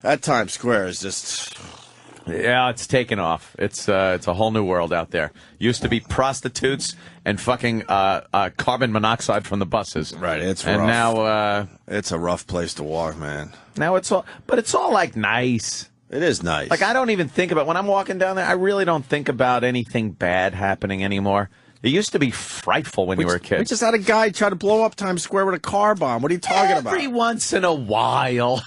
That Times Square is just... Yeah, it's taken off. It's a whole new world out there. Used to be prostitutes and fucking carbon monoxide from the buses. Right, it's rough. And now... it's a rough place to walk, man. Now it's all... But it's all, like, nice. It is nice. Like, I don't even think about... When I'm walking down there, I really don't think about anything bad happening anymore. It used to be frightful when you were a kid. We just had a guy try to blow up Times Square with a car bomb. What are you talking about? Every once in a while,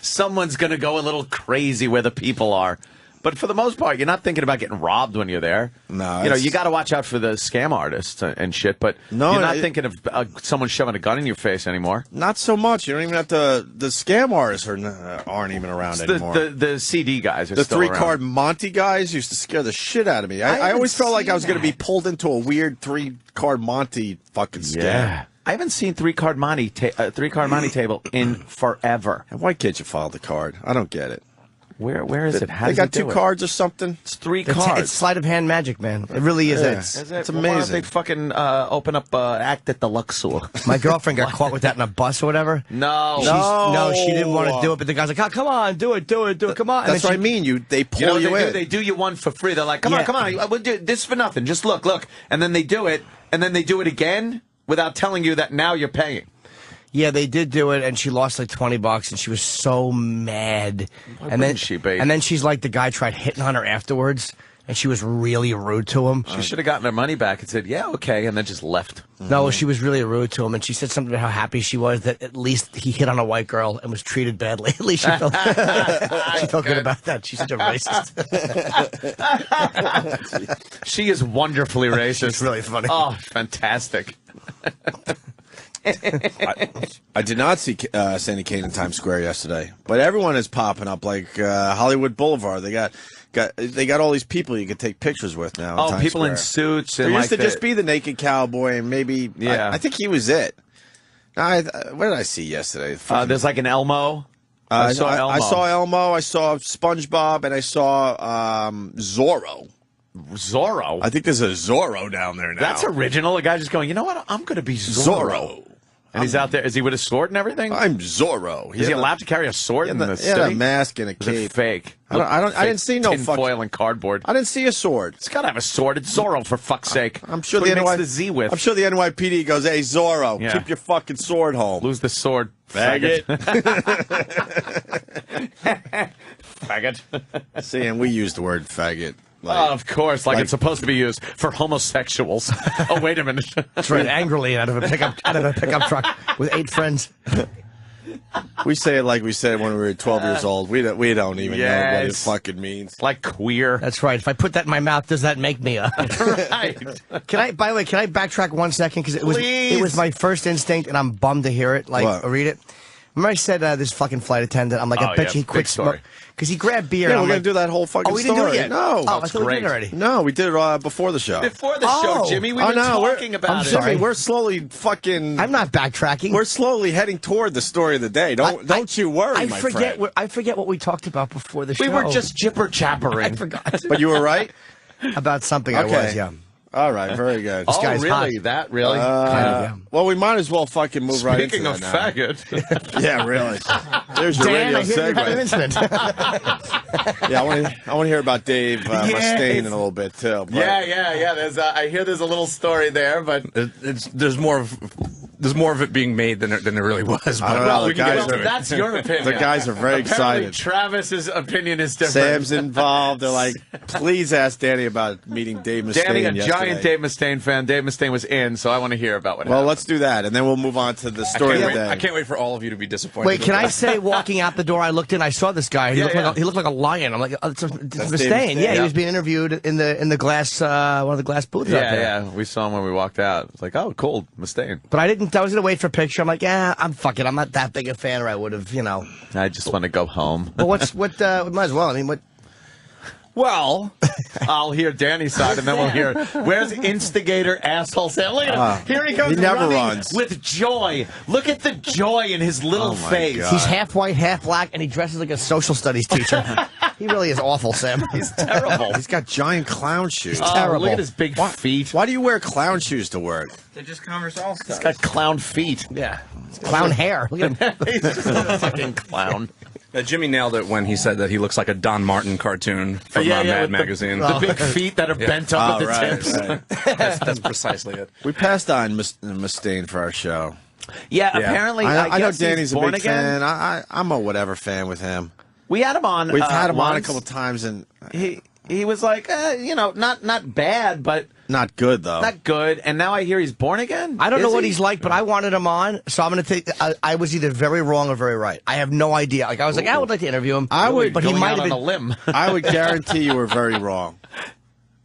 someone's going to go a little crazy where the people are. But for the most part, you're not thinking about getting robbed when you're there. No, you got to watch out for the scam artists and shit. But no, you're not thinking of someone shoving a gun in your face anymore. Not so much. You don't even have to. The scam artists aren't even around anymore. The CD guys are the still around. 3-card Monty guys used to scare the shit out of me. I always felt like I was going to be pulled into a weird 3-card Monty fucking scam. Yeah. I haven't seen 3-card Monty table in forever. And why can't you file the card? I don't get it. Where is it? How they does got it do 2 it? cards or something? It's 3 cards. It's sleight of hand magic, man. It really is. Yeah. It's amazing. Why don't they fucking open up Act at the Luxor? My girlfriend got caught with that in a bus or whatever. No, she didn't want to do it, but the guy's like, oh, come on, do it, come on. That's what I mean. They pull you in. They do you one for free. They're like, come on, we'll do this for nothing. Just look. And then they do it, and then they do it again without telling you that now you're paying. Yeah, they did do it, and she lost like $20, and she was so mad. And then she's like, the guy tried hitting on her afterwards, and she was really rude to him. She should have gotten her money back and said, yeah, okay, and then just left. No, she was really rude to him, and she said something about how happy she was that at least he hit on a white girl and was treated badly. At least she felt, she felt good about that. She's such a racist. She is wonderfully racist. It's really funny. Oh, fantastic. I did not see Sandy Kane in Times Square yesterday, but everyone is popping up like Hollywood Boulevard. They got all these people you could take pictures with now. Oh, Times people Square. in suits. There and used to just be the naked cowboy, and maybe yeah. I think he was it. What did I see yesterday? There's like an Elmo. I saw Elmo. I saw SpongeBob, and I saw Zorro. Zorro. I think there's a Zorro down there now. That's original. A guy just going, you know what? I'm going to be Zorro. And he's out there. Is he with a sword and everything? I'm Zorro. Is he allowed to carry a sword in the city? Yeah, a mask and a cape. Is it fake? I didn't see no foil and cardboard. I didn't see a sword. It's got to have a sword. It's Zorro, for fuck's sake. I'm sure the Z with. I'm sure the NYPD goes, "Hey, Zorro, keep your fucking sword home. Lose the sword, faggot." Faggot. See, and we use the word faggot. Of course, like it's supposed to be used for homosexuals. Oh, wait a minute. That's right, angrily out of a pickup truck with 8 friends. We say it like we said when we were 12 years old. We don't even know what it fucking means. Like queer. That's right. If I put that in my mouth, does that make me a... Right. By the way, can I backtrack 1 second? Because it was my first instinct, and I'm bummed to hear it. Read it. Remember I said this fucking flight attendant, I'm like, I bet you he quit smoking. Because he grabbed beer. Yeah, we're going to do that whole fucking story. We didn't do it yet? No. Oh, I thought we did already. No, we did it before the show. Before the show, Jimmy. We were talking about it. Jimmy, we're slowly fucking... I'm not backtracking. We're slowly heading toward the story of the day. Don't you worry, my friend. I forget what we talked about before the show. We were just jibber-jabbering. I forgot. But you were right? About something I was, yeah. All right, very good. This guy's really? Hot. That really? Kind of, yeah. Well, we might as well fucking move right into that. Speaking of faggot. Yeah, really. There's your Dan, radio segue. Yeah, I want to hear about Dave Mustaine in a little bit too. But... Yeah. I hear there's a little story there, but there's more of it being made than there really was. I don't know. That's your opinion. The guys are very excited. Travis's opinion is different. Sam's involved. They're like, please ask Danny about meeting Dave Mustaine. Danny, a yesterday. giant Dave Mustaine fan. Dave Mustaine was in, so I want to hear about what happened. Well, let's do that, and then we'll move on to the story of the day. I can't wait for all of you to be disappointed. Wait, can I say, walking out the door, I looked in, I saw this guy. He looked like a lion. I'm like, oh, it's Mustaine. Yeah, he was being interviewed in the glass, one of the glass booths out there. Yeah, we saw him when we walked out. It's like, oh, cool, Mustaine. But I was going to wait for a picture. I'm like, I'm not that big a fan, or I would have, I just want to go home. But might as well. I mean, what? Well, I'll hear Danny's side, and then we'll hear, where's instigator asshole Sam? Look at him. Here he goes. He never running runs. With joy. Look at the joy in his little face. God. He's half white, half black, and he dresses like a social studies teacher. He really is awful, Sam. He's terrible. He's got giant clown shoes. Terrible. Look at his big feet. Why do you wear clown shoes to work? They're just Converse All-Stars. He's got clown feet. Yeah. Clown hair. Look at him. He's just a fucking clown. Jimmy nailed it when he said that he looks like a Don Martin cartoon from Mad Magazine. The big feet that are bent up at the tips. Right. That's precisely it. We passed on Mustaine for our show. Yeah, apparently. I know guess Danny's he's a born big again. fan. I'm a whatever fan with him. We had him on. We've had him on a once. couple times, and He was like, not bad, but not good though. not good. And now I hear he's born again. I don't know what he? he's like, but I wanted him on, so I'm going to take. I was either very wrong or very right. I have no idea. Like I was like, I would like to interview him. I would, but he might have on been a limb. I would guarantee you were very wrong.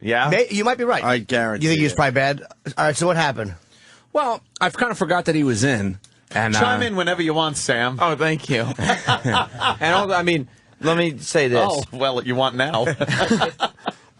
Yeah, You might be right. I guarantee. You think he was it. probably bad? All right. So what happened? Well, I've kind of forgot that he was in. And chime in whenever you want, Sam. Oh, thank you. And also, I mean, let me say this. Oh, well, you want now?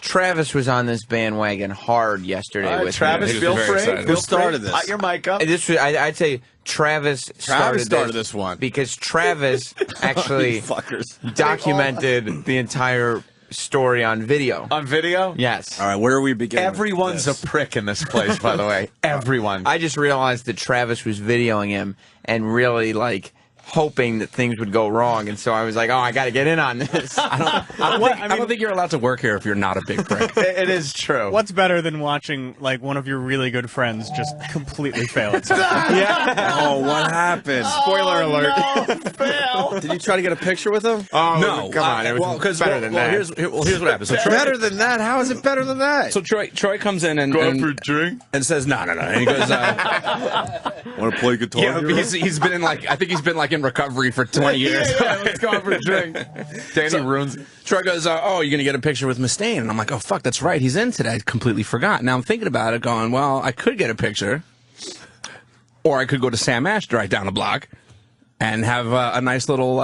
Travis was on this bandwagon hard yesterday with Travis, me. feel very free. excited. Who started this? Hot your mic up. This was, I'd say Travis started this one. because Travis actually Fuckers. documented the entire story on video. On video? Yes. All right, where are we beginning? Everyone's a prick in this place, by the way. Everyone. I just realized that Travis was videoing him and really like hoping that things would go wrong, and so I was like, "Oh, I got to get in on this." I don't think you're allowed to work here if you're not a big prick. It is true. What's better than watching like one of your really good friends just completely fail at something? Oh, what happened? Spoiler alert. Fail. Did you try to get a picture with him? No, come on, it was better than that. Here's what happens. So Troy, Better than that? How is it better than that? so Troy comes in and drink. and says no, and he goes, Want to play guitar? yeah, he's been in like I think he's been like in recovery for 20 years. Let's go out for a drink. Danny ruins. Troy goes, oh, you're going to get a picture with Mustaine. And I'm like, oh, fuck, that's right. He's in today. I completely forgot. Now I'm thinking about it going, well, I could get a picture. Or I could go to Sam Ash right down the block and have a nice little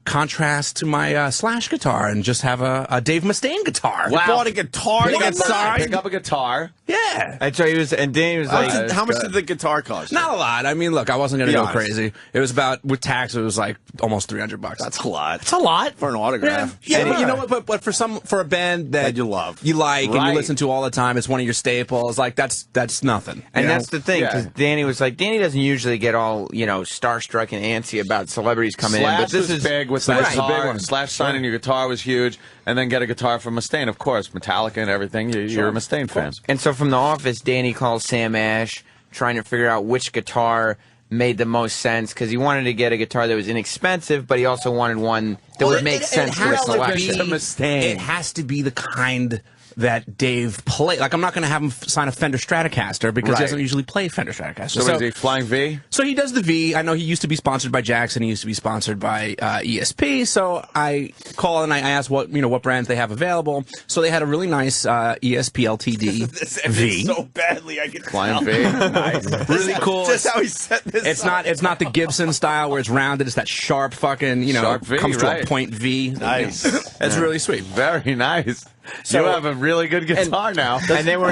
contrast to my Slash guitar and just have a Dave Mustaine guitar. Wow. Bought a guitar to get signed? Pick up a guitar. Yeah. And so he was, and Danny was like, How much did the guitar cost? Not a lot. I mean, look, I wasn't going to Be go honest. crazy. It was about, with tax, it was like almost $300. That's a lot. It's a lot. For an autograph. Yeah, but you know what? But for a band that you love. you like, and Right. you listen to all the time, it's one of your staples. Like that's nothing. and you know? that's the thing, because Danny was like, Danny doesn't usually get all, starstruck and antsy about celebrities coming in, but Slash this was is big with Slash the was a guitar. big one. Slash signing your guitar was huge, and then get a guitar from Mustaine, of course. Metallica and everything. You're a Mustaine fan. And so from the office, Danny calls Sam Ash, trying to figure out which guitar made the most sense, because he wanted to get a guitar that was inexpensive, but he also wanted one that would make sense for a selection. It has to be the kind that Dave play. Like, I'm not going to have him sign a Fender Stratocaster because he doesn't usually play Fender Stratocaster. So is he Flying V? So he does the V. I know he used to be sponsored by Jackson. He used to be sponsored by ESP. So I call and I ask what brands they have available. So they had a really nice ESP LTD V. So badly, I can Flying V? Nice. Really cool. Just how he set this It's up. not the Gibson style where it's rounded. It's that sharp fucking Sharp V, comes to right. a point V. Nice. That's really sweet. Very nice. So- you have a really good guitar now. And they were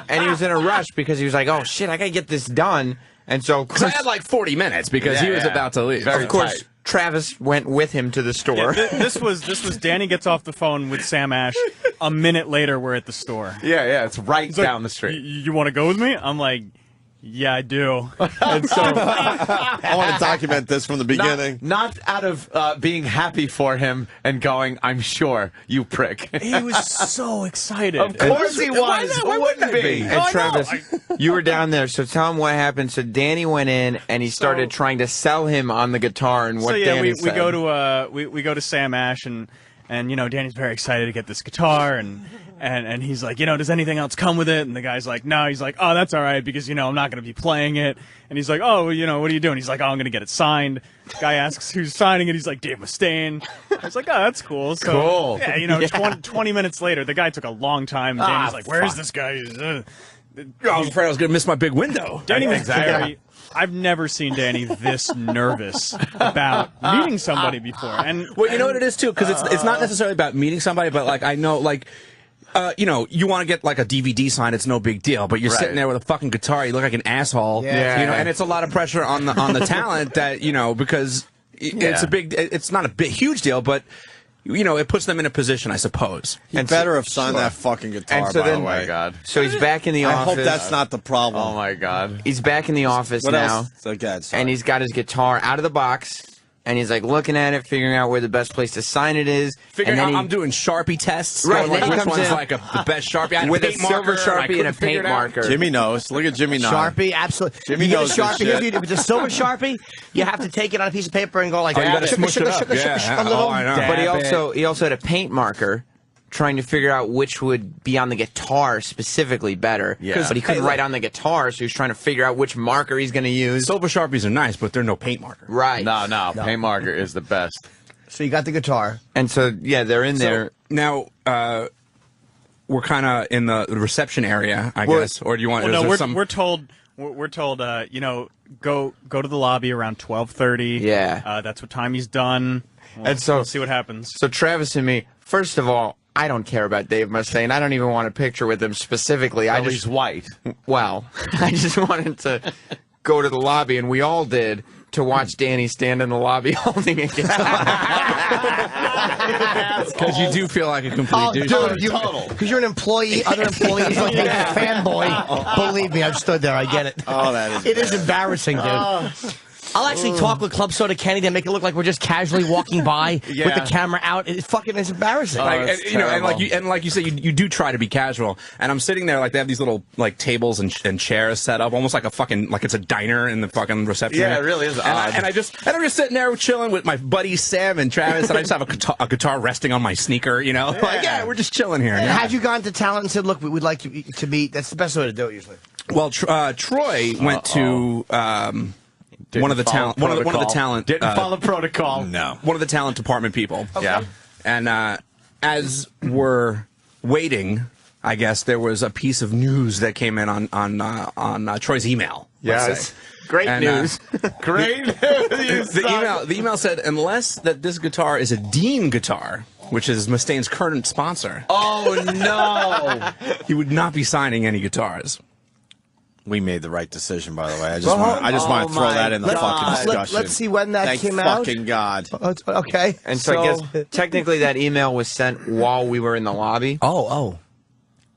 and he was in a rush because he was like, "Oh shit, I gotta get this done." And so, So I had like 40 minutes because he was about to leave. Very of course, tight. Travis went with him to the store. This was Danny gets off the phone with Sam Ash. A minute later, we're at the store. Yeah, it's right He's like, down the street. You want to go with me? I'm like, yeah, I do. And so I want to document this from the beginning. Not out of being happy for him and going, I'm sure, you prick. he was so excited. Of course he was. Why Who wouldn't wouldn't that be? be? And Travis, you were down there, so tell him what happened. So Danny went in and he started trying to sell him on the guitar and what So yeah, Danny we said. go to we go to Sam Ash and Danny's very excited to get this guitar and he's like, does anything else come with it? And the guy's like, no. He's like, oh, that's all right because I'm not going to be playing it. And he's like, oh, what are you doing? He's like, oh, I'm going to get it signed. Guy asks who's signing it. He's like, Dave Mustaine. I was like, oh, that's cool. So, Cool. Yeah, 20 minutes later, the guy took a long time. And Danny's like, where's this guy? I was afraid I was going to miss my big window. Danny was very. I've never seen Danny this nervous about meeting somebody before. And Well, you know what it is too, because it's not necessarily about meeting somebody, but like I know, like. You want to get like a DVD signed, it's no big deal, but you're sitting there with a fucking guitar, you look like an asshole, and it's a lot of pressure on the talent that, because it's not a huge deal, but it puts them in a position, I suppose. He better have signed that fucking guitar, And so by then- the Oh, way. my God. So he's back in the I office. hope that's not the problem. Oh, my God. He's back in the office What now, else? So, God, sorry. and he's got his guitar out of the box. And he's like looking at it, figuring out where the best place to sign it is. Figuring out I'm doing Sharpie tests. Right, like, which comes one's in like the best Sharpie? with a silver Sharpie and a paint marker. Jimmy knows. Look at Jimmy now. Sharpie, absolutely. Jimmy you knows get a Sharpie. this shit. If it's a silver Sharpie, you have to take it on a piece of paper and go like, you gotta sugar, smush it up. sugar, Yeah. a little. Oh, I know. But he also had a paint marker, trying to figure out which would be on the guitar specifically better. Yeah. But he couldn't write on the guitar, so he was trying to figure out which marker he's going to use. Silver Sharpies are nice, but they're no paint marker. Right. No, paint marker is the best. So you got the guitar. And so, yeah, they're in there. Now, we're kind of in the reception area, I guess. Or do you want? Well, no, we're told. We're told, you know, go to the lobby around 12:30. Yeah. That's what time he's done. And so- we'll see what happens. So Travis and me, first of all, I don't care about Dave Mustaine. I don't even want a picture with him specifically. Well, he's white. Well, I just wanted to go to the lobby, and we all did, to watch Danny stand in the lobby holding a guitar. Because you do feel like a complete douche. Dude, because you're an employee, other employees like being a fanboy. Believe me, I've stood there. I get it. Oh, that is. It is embarrassing, dude. I'll actually talk with Club Soda Kenny to make it look like we're just casually walking by with the camera out. It fucking is embarrassing. And like you said, you do try to be casual. And I'm sitting there like they have these little like tables and chairs set up, almost like a fucking like it's a diner in the fucking reception. Yeah, area. it really is odd. And I'm just sitting there chilling with my buddies Sam and Travis, and I just have a guitar resting on my sneaker. You know, like we're just chilling here. Yeah. Had you gone to talent and said, "Look, we would like to meet"? That's the best way to do it usually. Well, Troy went to. One of the talent didn't follow protocol. No. One of the talent department people. Okay. Yeah. And as we're waiting, I guess there was a piece of news that came in on Troy's email. let's say. Great news. Great news. The email said, unless that this guitar is a Dean guitar, which is Mustaine's current sponsor. Oh no! He would not be signing any guitars. We made the right decision, by the way. I just want to throw that in the fucking discussion. Let's see when that came out. Thank fucking God. Okay. And so I guess technically that email was sent while we were in the lobby. Oh.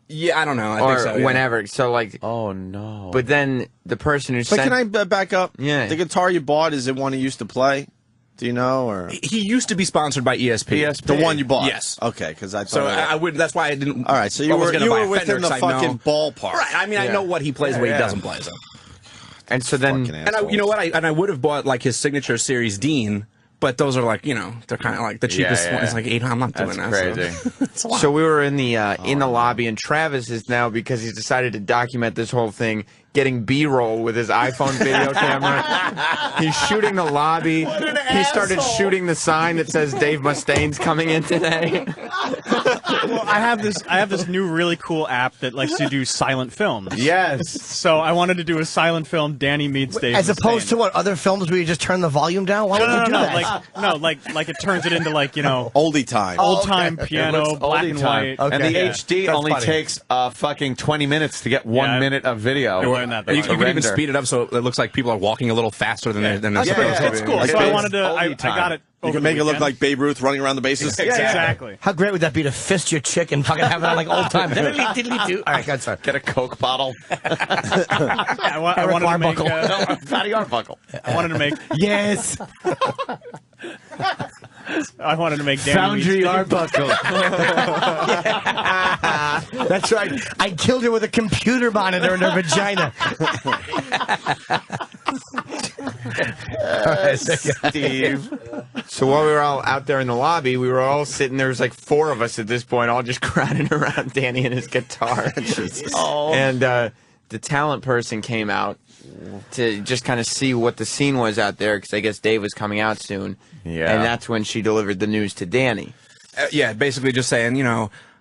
Yeah, I don't know. I think so, whenever. So like. Oh no! But then the person who But sent. can I back up? Yeah. The guitar you bought, is it one you used to play? Do you know? Or He used to be sponsored by ESP. the one you bought? Yes. Okay, because I thought. So I would. That's why I didn't. All right, so you were within the fucking ballpark. Right. I mean, I know what he plays, and what he doesn't play. So. And so then. You know what? I would have bought like his signature series Dean, but those are like they're kind of like the cheapest one. It's like $800. I'm not doing that. Crazy. So we were in the lobby, and Travis is now, because he's decided to document this whole thing, getting B-roll with his iPhone video camera. He's shooting the lobby. He started shooting the sign that says Dave Mustaine's coming in today. Well, I have this new really cool app that likes to do silent films. Yes. So I wanted to do a silent film. Danny meets Dave. As opposed Mustaine. to what other films where you just turn the volume down. Why would you do that? Like it turns it into oldie time. old time piano, It black looks and oldie white. time. And the HD That's only funny. takes fucking 20 minutes to get 1 minute of video. Doing that. You to can even render. speed it up so it looks like people are walking a little faster than they're supposed to. It's cool. Like So I Dave's wanted to. I oldie time. got it. You over can the make it look weekend. like Babe Ruth running around the bases. Exactly. How great would that be to fist your chick and fucking have it on like old time? Diddly-diddly-doo. All right, God, sorry. Get a Coke bottle. I wanted to make. Fatty Arbuckle. I wanted to make. Yes. I wanted to make Danny Foundry meets Arbuckle. That's right. I killed her with a computer monitor in her vagina. Steve. So while we were all out there in the lobby, we were all sitting there. Was like 4 of us at this point, all just crowding around Danny and his guitar. And the talent person came out to just kind of see what the scene was out there, because I guess Dave was coming out soon. Yeah. And that's when she delivered the news to Danny. Yeah, basically just saying,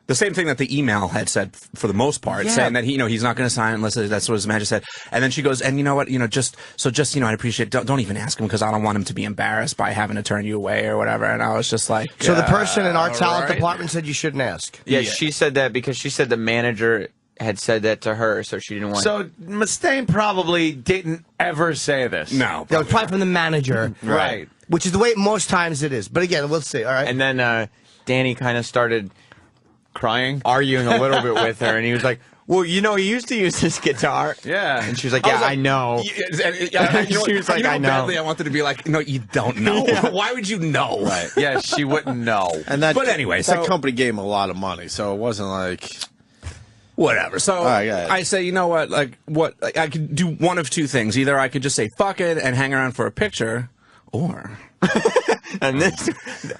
the same thing that the email had said for the most part, saying that he's not going to sign unless that's what his manager said. And then she goes, and you know what, just I appreciate. Don't even ask him, because I don't want him to be embarrassed by having to turn you away or whatever. And I was just like, So the person in our talent right. department said you shouldn't ask. Yeah, she said that because she said the manager had said that to her, so she didn't want. So Mustaine probably didn't ever say this. No, That was probably from the manager. Right. Which is the way most times it is. But again, we'll see. All right. And then Danny kind of started Crying. arguing a little bit with her, and he was like, well, you know, he used to use this guitar. Yeah. And she was like, yeah, I know. You know, She was like, I know. badly I wanted to be like, no, you don't know. Why would you know? Right. Yeah, she wouldn't know. And that, But anyway, that so- company gave him a lot of money, so it wasn't like... Whatever. So right, go ahead. I say, you know what? Like, I could do one of two things. Either I could just say fuck it and hang around for a picture, or And this,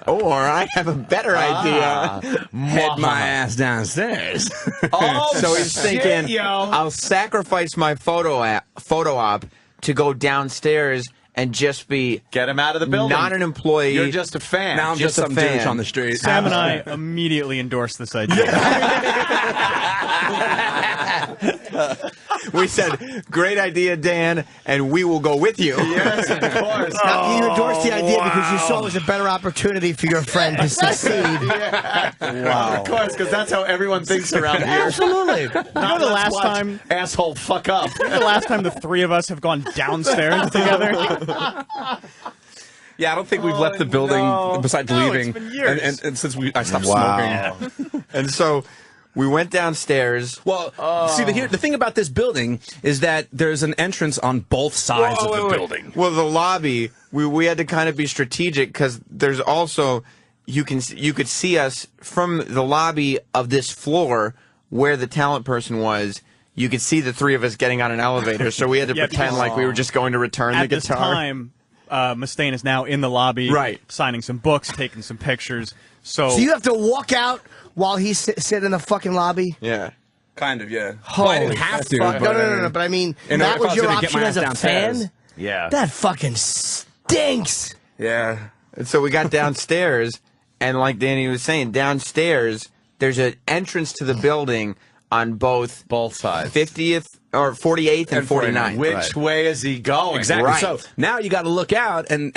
or I have a better idea. head my ass downstairs. Oh, So he's thinking, yo. I'll sacrifice my photo op to go downstairs and just be Get him out of the building. not an employee. You're just a fan. Now I'm just a some fan. douche on the street. Sam and I immediately endorsed this idea. We said, great idea, Dan, and we will go with you. Yes, of course. You endorsed the idea because you saw it was a better opportunity for your friend to succeed. Wow. Of course, because that's how everyone thinks around here. Absolutely. You know the last time, asshole fuck up. the last time the three of us have gone downstairs together. Yeah, I don't think we've left the building besides No, leaving. it's been years. And since I stopped Wow. smoking. And so we went downstairs. Well, see, the thing about this building is that there's an entrance on both sides of the building. Well, the lobby, we had to kind of be strategic because there's also you could see us from the lobby of this floor where the talent person was. You could see the three of us getting on an elevator, so we had to Yeah, pretend because- like we were just going to return the At this guitar. time, Mustaine is now in the lobby, Right. signing some books, taking some pictures. So So you have to walk out while he's sitting in the fucking lobby? Yeah. Kind of, yeah. Holy Well, I didn't have to. fuck. But, No. But I mean, And that if I was was your gonna get option my as ass a downstairs. fan? Yeah. That fucking stinks. Yeah. And so we got downstairs, and like Danny was saying, downstairs there's an entrance to the building on both sides. 50th or 48th and 49th. Which way is he going? Exactly. Right. So now you got to look out and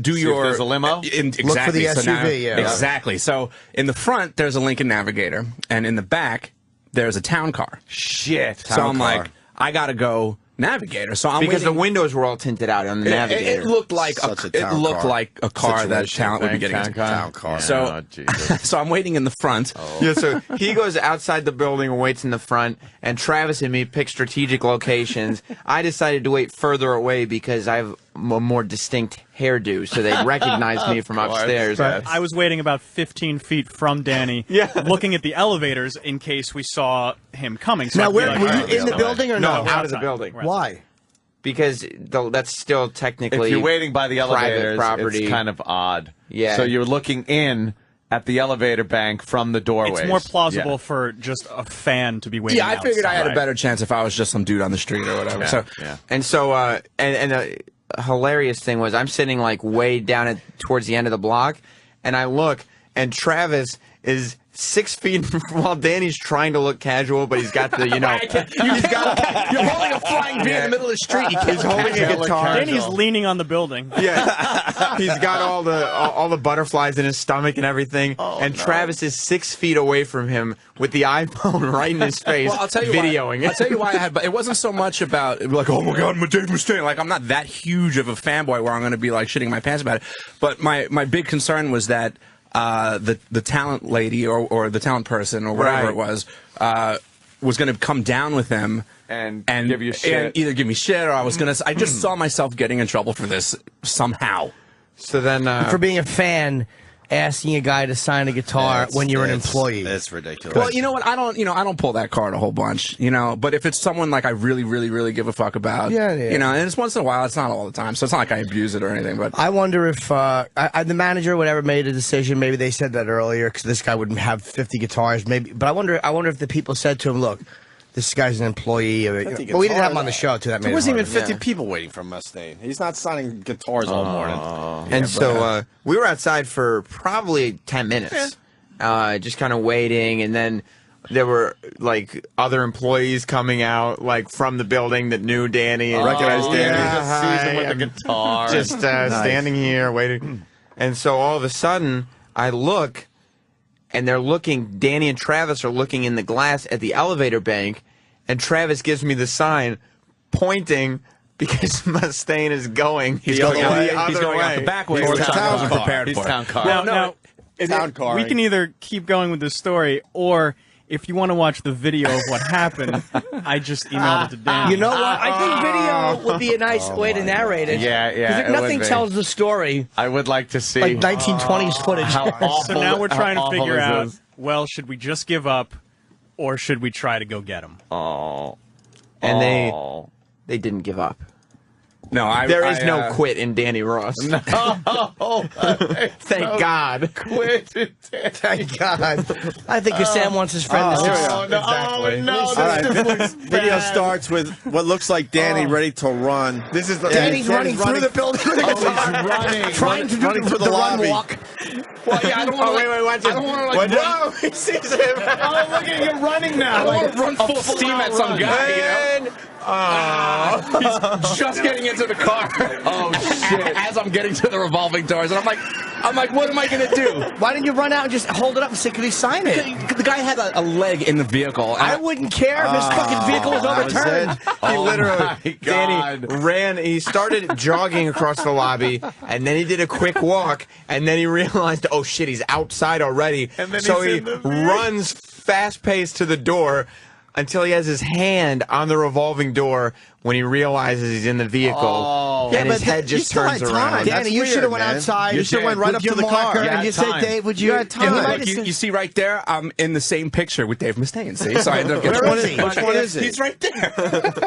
do See if your there's a limo? Exactly. Look for the So now- SUV, yeah. Exactly. So in the front there's a Lincoln Navigator, and in the back there's a town car. Shit. So I'm car. like, I got to go Navigator. So I'm Because the waiting. windows were all tinted out on the Navigator. It looked like Such a it town looked car like a car that situation. talent would be getting into. Town car. So- Oh, Jesus. So I'm waiting in the front. Yeah, so he goes outside the building and waits in the front, and Travis and me pick strategic locations. I decided to wait further away because I have a more distinct hairdo, so they'd recognize me from upstairs. Yes. I was waiting about 15 feet from Danny, looking at the elevators in case we saw him coming. So Now, I'd be were like, you "All right, in the building or no? No, out of the outside. building. We're Why? Because that's still technically If you're waiting by the private elevators, property. it's kind of odd. Yeah. So you're looking in at the elevator bank from the doorways. It's more plausible Yeah. for just a fan to be waiting. Yeah, I figured I had a outside. better chance if I was just some dude on the street or whatever. So Yeah. And so, and the hilarious thing was, I'm sitting like way down towards the end of the block, and I look, and Travis is 6 feet while Danny's trying to look casual, but he's got the, you're holding a flying V in the middle of the street. he's holding a guitar. Danny's leaning on the building. Yeah, he's got all the butterflies in his stomach and everything, and Travis is 6 feet away from him with the iPhone right in his face, Well, I'll tell you videoing why. I'll tell you why I had, but it wasn't so much about like, oh my god, I'm a Dave Mustaine. Like I'm not that huge of a fanboy where I'm going to be like shitting my pants about it. But my big concern was that the talent lady or the talent person or whatever Right. it was going to come down with him And give you shit. and either give me shit or I was going to. I just saw myself getting in trouble for this somehow. So then, For being a fan, asking a guy to sign a guitar when you're an employee. It's ridiculous. Well, you know what? I don't pull that card a whole bunch, but if it's someone like I really, really, really give a fuck about, Yeah. and it's once in a while, it's not all the time, so it's not like I abuse it or anything, but I wonder if the manager, whatever, made a decision. Maybe they said that earlier because this guy wouldn't have 50 guitars. Maybe, but I wonder if the people said to him, "Look, this guy's an employee." But we didn't have him on the show too. That There made wasn't it even harder. 50 people waiting for Mustaine. He's not signing guitars all morning. and so we were outside for probably 10 minutes, just kind of waiting, and then there were like other employees coming out like from the building that knew Danny and recognized Danny. Just sees him with the I'm guitar. just standing here waiting, and so all of a sudden I look, and they're looking. Danny and Travis are looking in the glass at the elevator bank, and Travis gives me the sign, pointing. Because Mustaine is going. he's going out way. the back way, He's which the I town wasn't car. prepared He's for. town car. Now, Town car. we can either keep going with this story, or if you want to watch the video of what happened, I just emailed it to Dan. You know what? I think video would be a nice way to narrate it. Yeah, yeah, Because nothing it would be. tells the story I would like to see like 1920s footage. how awful. So now we're trying how to awful figure is out, this? well, should we just give up or should we try to go get him? Oh, And oh. they didn't give up. No, There is no quit in Danny Ross. Oh, Thank God. quit. Thank God. I think Sam wants his friend to here we succeed. go. Exactly. No, All right, video starts with what looks like Danny ready to run. This is the Danny's running through the building with a guitar. running, Trying to do running the for the run lobby. walk. Well, yeah, I don't want Oh, wait, watch it. I don't want to like No, he sees him. Oh, look at you running now. I don't want to run full steam at some guy. You know? And, He's just getting into the car. Oh shit! As I'm getting to the revolving doors, and I'm like, what am I gonna do? Why didn't you run out and just hold it up and say, could he sign it? The guy had a leg in the vehicle. And I wouldn't care if his fucking vehicle was that was overturned. it. he literally, my Danny God. ran. He started jogging across the lobby, and then he did a quick walk, and then he realized, oh shit, he's outside already. And then so he's he in the vehicle. runs fast paced to the door until he has his hand on the revolving door when he realizes he's in the vehicle, Oh. and Yeah, his but head you just still turns had time. around. That's Danny, you should have weird, went man. outside. You should have went right with up your to the marker car. Yeah, and you said, time. Dave, would you? had time. might Look, have you said- see right there, I'm in the same picture with Dave Mustaine. See, so I ended up getting Where is he? Which one is it? He's right there.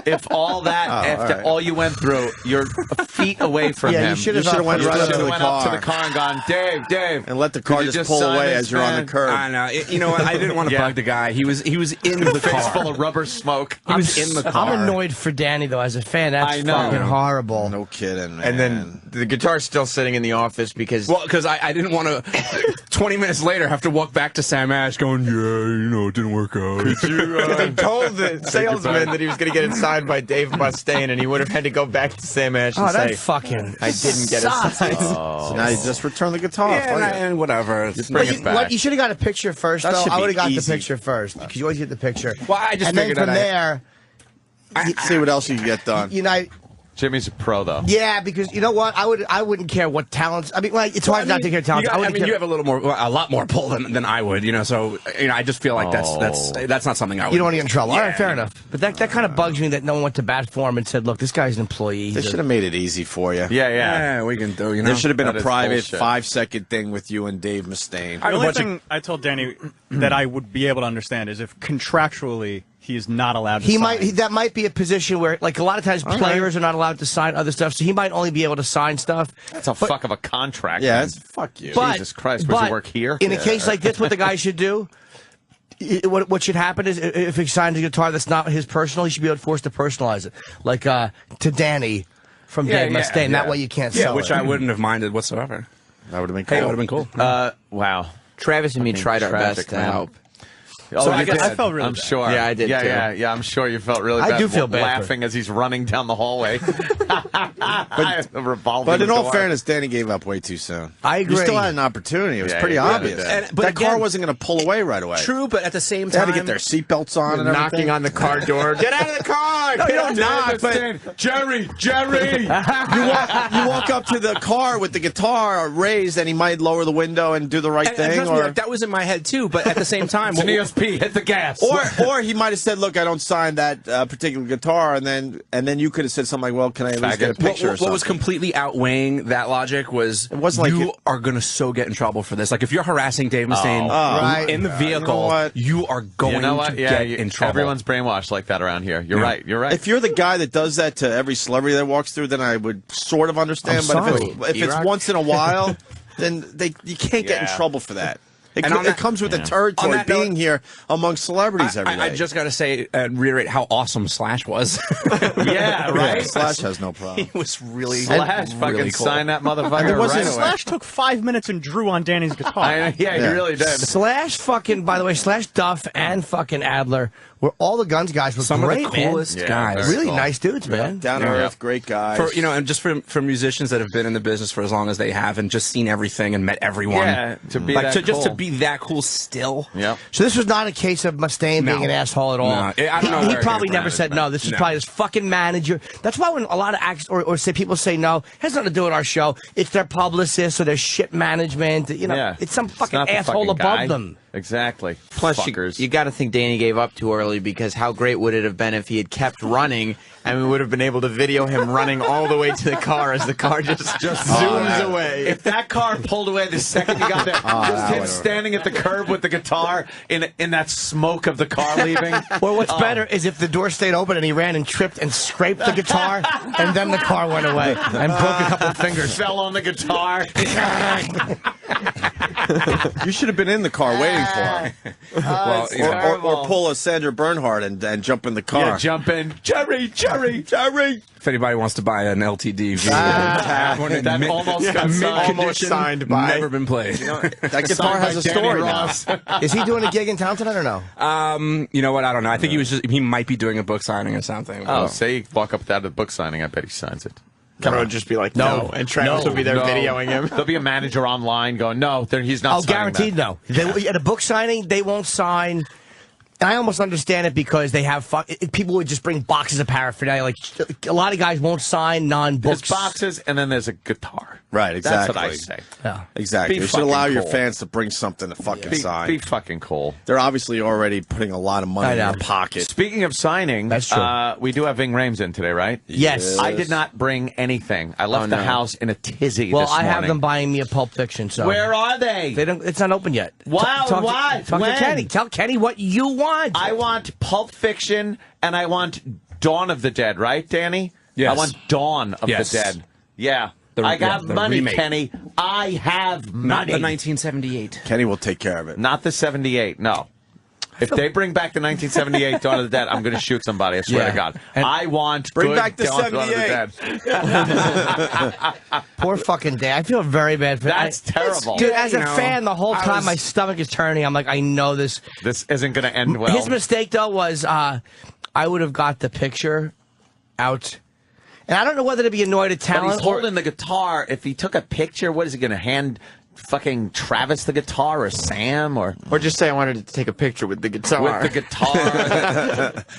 If all that, after all right. all you went through, you're feet away from Yeah, him. you should You have should have went You right up should to have the went up to car the car and gone, Dave, and let the could car you just pull sign away this, as you're on the man? curb. I know. You know what? I didn't want to Yeah. bug the guy. He was in the Face car. full of rubber smoke. He was in the car. I'm annoyed for Danny though. As a fan, that's I know. fucking horrible. No kidding, man. And then the guitar's still sitting in the office because Well, because I didn't want to, 20 minutes later, have to walk back to Sam Ash going, it didn't work out. he told the salesman that he was going to get it signed by Dave Mustaine, and he would have had to go back to Sam Ash and Oh, that say, fucking. I didn't get it sucks. signed. so now you just return the guitar. Yeah, Fuck it. and whatever. Bring You, it back. what, you should have got a picture first, That though. should I be would have got easy. the picture first because you always get the picture. Well, I just and then figured from that there, See what else you can get done. you know, Jimmy's a pro, though. yeah, because you know what, I wouldn't care what talents. I mean, it's hard not to care talents. I wouldn't mean, care. you have a lot more pull than I would, So I just feel like that's not something I would. You don't want to get in trouble. All right, Yeah. fair enough. But that kind of bugs me that no one went to bat for him and said, "Look, this guy's an employee." They should have made it easy for you. Yeah, yeah. Yeah, we can do. There should have been That a is private bullshit. 5-second thing with you and Dave Mustaine. The only thing I told Danny that I would be able to understand is if contractually he is not allowed to sign. That might be a position where, like, a lot of times players are not allowed to sign other stuff, so he might only be able to sign stuff. That's a fuck of a contract. Yeah, man. it's, fuck you. But, Jesus Christ, would you but work here? In a case like this, what the guy should do, what should happen is if he signs a guitar that's not his personal, he should be able to force to personalize it, like to Danny from Yeah, Dave yeah, Mustaine. yeah. That way you can't Yeah, sell which it. I wouldn't have minded whatsoever. That would have been Hey, cool. it would have been cool. Wow. Travis and me tried our tragic, best to man. help. Oh, I you guess- did. I felt really I'm bad. sure. Yeah, I did, Yeah, too. yeah. I'm sure you felt really I bad. do feel bad for- laughing as he's running down the hallway. but, revolving But in all door. fairness, Danny gave up way too soon. I You agree. still had an opportunity. It was Yeah, pretty he really obvious. did. And- but that car again- wasn't going to pull away right away. True, but at the same They had time, to get their seatbelts on and Knocking everything. on the car door. Get out of the car! You don't knock, but Jerry. you walk up to the car with the guitar raised, and he might lower the window and do the right and thing, trust me, or like, that was in my head too. But at the same time, It's an ESP. Hit the gas. or he might have said, "Look, I don't sign that particular guitar," and then you could have said something like, "Well, can I at least get a picture?" or What was something? completely outweighing that logic was wasn't like you it- are going to so get in trouble for this. Like if you're harassing Dave Mustaine right. in the You know vehicle, what? you are going you know what? to Yeah, get in trouble. Everyone's brainwashed like that around here. You're Yeah. right. You're right. If you're the guy that does that to every celebrity that walks through, then I would sort of understand. I'm But sorry. if it's E-Rock? once in a while, then you can't get in Yeah. trouble for that. It, And co- on that- it comes with the On territory that being note- here among celebrities every day. I just got to say and reiterate how awesome Slash was. yeah, right. Slash has no problem. He was really Slash fucking really cool. sign that motherfucker there wasn't right away. Slash took 5 minutes and drew on Danny's guitar. Yeah, he really did. Slash fucking, by the way, Slash Duff and fucking Adler were all the Guns guys were Some great, of the coolest Yeah, guys. very man. Really cool. nice dudes, man. Down to earth, great guys. For and just for musicians that have been in the business for as long as they have and just seen everything and met everyone. Yeah, to be like that just to cool. be that cool still. Yep. So this was not a case of Mustaine being No. an asshole at all. No. I don't know He where he probably got never it, said but no. This was no. probably his fucking manager. That's why when a lot of acts or say people say no, it has nothing to do with our show. It's their publicist or their shit management. You know, Yeah. it's some It's fucking not the asshole fucking above guy. them. Exactly. Plus, Fuckers. you got to think Danny gave up too early, because how great would it have been if he had kept running and we would have been able to video him running all the way to the car as the car just zooms away. If that car pulled away the second you got there, just him standing at the curb with the guitar in that smoke of the car leaving. Or what's better is if the door stayed open and he ran and tripped and scraped the guitar, and then the car went away and broke a couple of fingers. Fell on the guitar. You should have been in the car waiting for him. Or pull a Sandra Bernhardt and jump in the car. Yeah, jump in. Jerry. If anybody wants to buy an LTD, That almost signed by. never been played. That guitar has a story now. Is he doing a gig in town tonight or no? You know what? I don't know. I think he might be doing a book signing or something. Oh, say you walk up without a book signing, I bet he signs it. Cameron would just be like, no. And Travis would be there videoing him. There'll be a manager online going, no, he's not signing guaranteed that. no. At a book signing, they won't sign. And I almost understand it because they have people would just bring boxes of paraphernalia. Like a lot of guys won't sign non-books. There's boxes, and then there's a guitar. Right, exactly. That's what I say. Yeah. Exactly. Be You should allow fucking your cool. fans to bring something to fucking sign. Be fucking cool. They're obviously already putting a lot of money in their pocket. Speaking of signing, That's true. We do have Ving Rhames in today, right? Yes. I did not bring anything. I left the house in a tizzy Well, this morning. I have them buying me a Pulp Fiction. So Where are they? they don't. It's not open yet. Wow, Talk what? Talk When? to Kenny. Tell Kenny what you want. I want Pulp Fiction, and I want Dawn of the Dead, right, Danny? Yes. I want Dawn of Yes. the Dead. Yeah. The I got money, remake. Kenny. I have money. Not the 1978. Kenny will take care of it. Not the 78, no. If they bring back the 1978 Dawn of the Dead, I'm going to shoot somebody, I swear Yeah. to God. And I want bring good back the Dawn of the 78. Dead. Poor fucking day. I feel very bad for That's terrible. Dude, as a You know, fan, the whole time my stomach is turning. I'm like, I know this. This isn't going to end well. His mistake, though, was I would have got the picture out. And I don't know whether to be annoyed at But talent he's holding the guitar. If he took a picture, what is he going to hand fucking Travis the guitar or Sam or Or just say I wanted to take a picture with the guitar. with the guitar?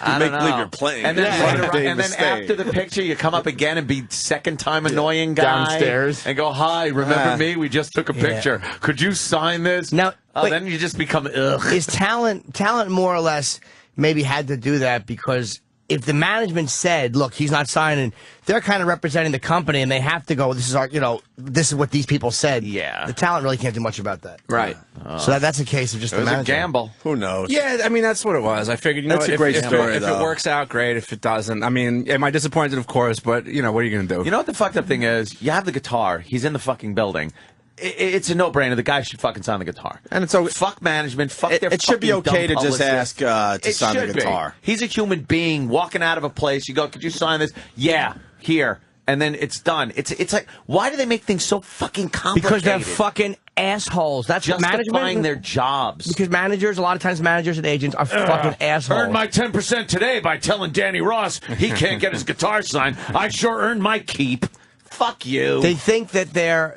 I don't know. believe you're playing. And then, Yeah. later on- Big and then mistake. after the picture, you come up again and be second time annoying guy Downstairs. and go, "Hi, remember me? We just took a picture. Could you sign this?" Now, wait. then you just become ugh. Is talent more or less maybe had to do that because if the management said, look, he's not signing, they're kind of representing the company and they have to go, this is our, this is what these people said. Yeah. The talent really can't do much about that. Right. So that's a case of just It the was a manager. gamble. Who knows? Yeah, I mean, that's what it was. I figured, That's a great story, if though. it works out, great. If it doesn't, I mean, am I disappointed? Of course, but, what are you going to do? You know what the fucked up thing is? You have the guitar. He's in the fucking building. It's a no-brainer. The guy should fucking sign the guitar. And it's okay. Fuck management. Fuck their It should be fucking okay dumb to just publicists. ask to It sign the should be. guitar. He's a human being walking out of a place. You go, could you sign this? Yeah, here. And then it's done. It's like, why do they make things so fucking complicated? Because they're fucking assholes. That's what justifying management. their jobs. Because managers, a lot of times managers and agents are fucking assholes. Earned my 10% today by telling Danny Ross he can't get his guitar signed. I sure earned my keep. Fuck you. They think that their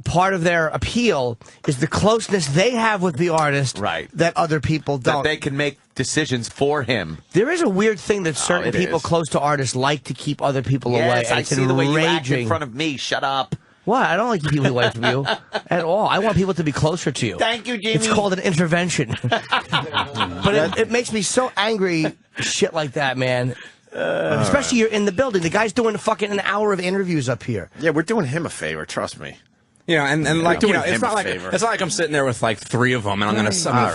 part of their appeal is the closeness they have with the artist, Right. that other people that don't. they can make decisions for him. There is a weird thing that certain it people is. close to artists like to keep other people away. Yes, And I it's see the way you act in enraging. front of me. Shut up. What? I don't like people away from you at all. I want people to be closer to you. Thank you, Jimmy. It's called an intervention. But it makes me so angry, shit like that, man. Especially you're in the building. The guy's doing fucking an hour of interviews up here. Yeah, we're doing him a favor. Trust me. And like, Doing it's him not a like favor. it's not like I'm sitting there with like 3 of them and I'm gonna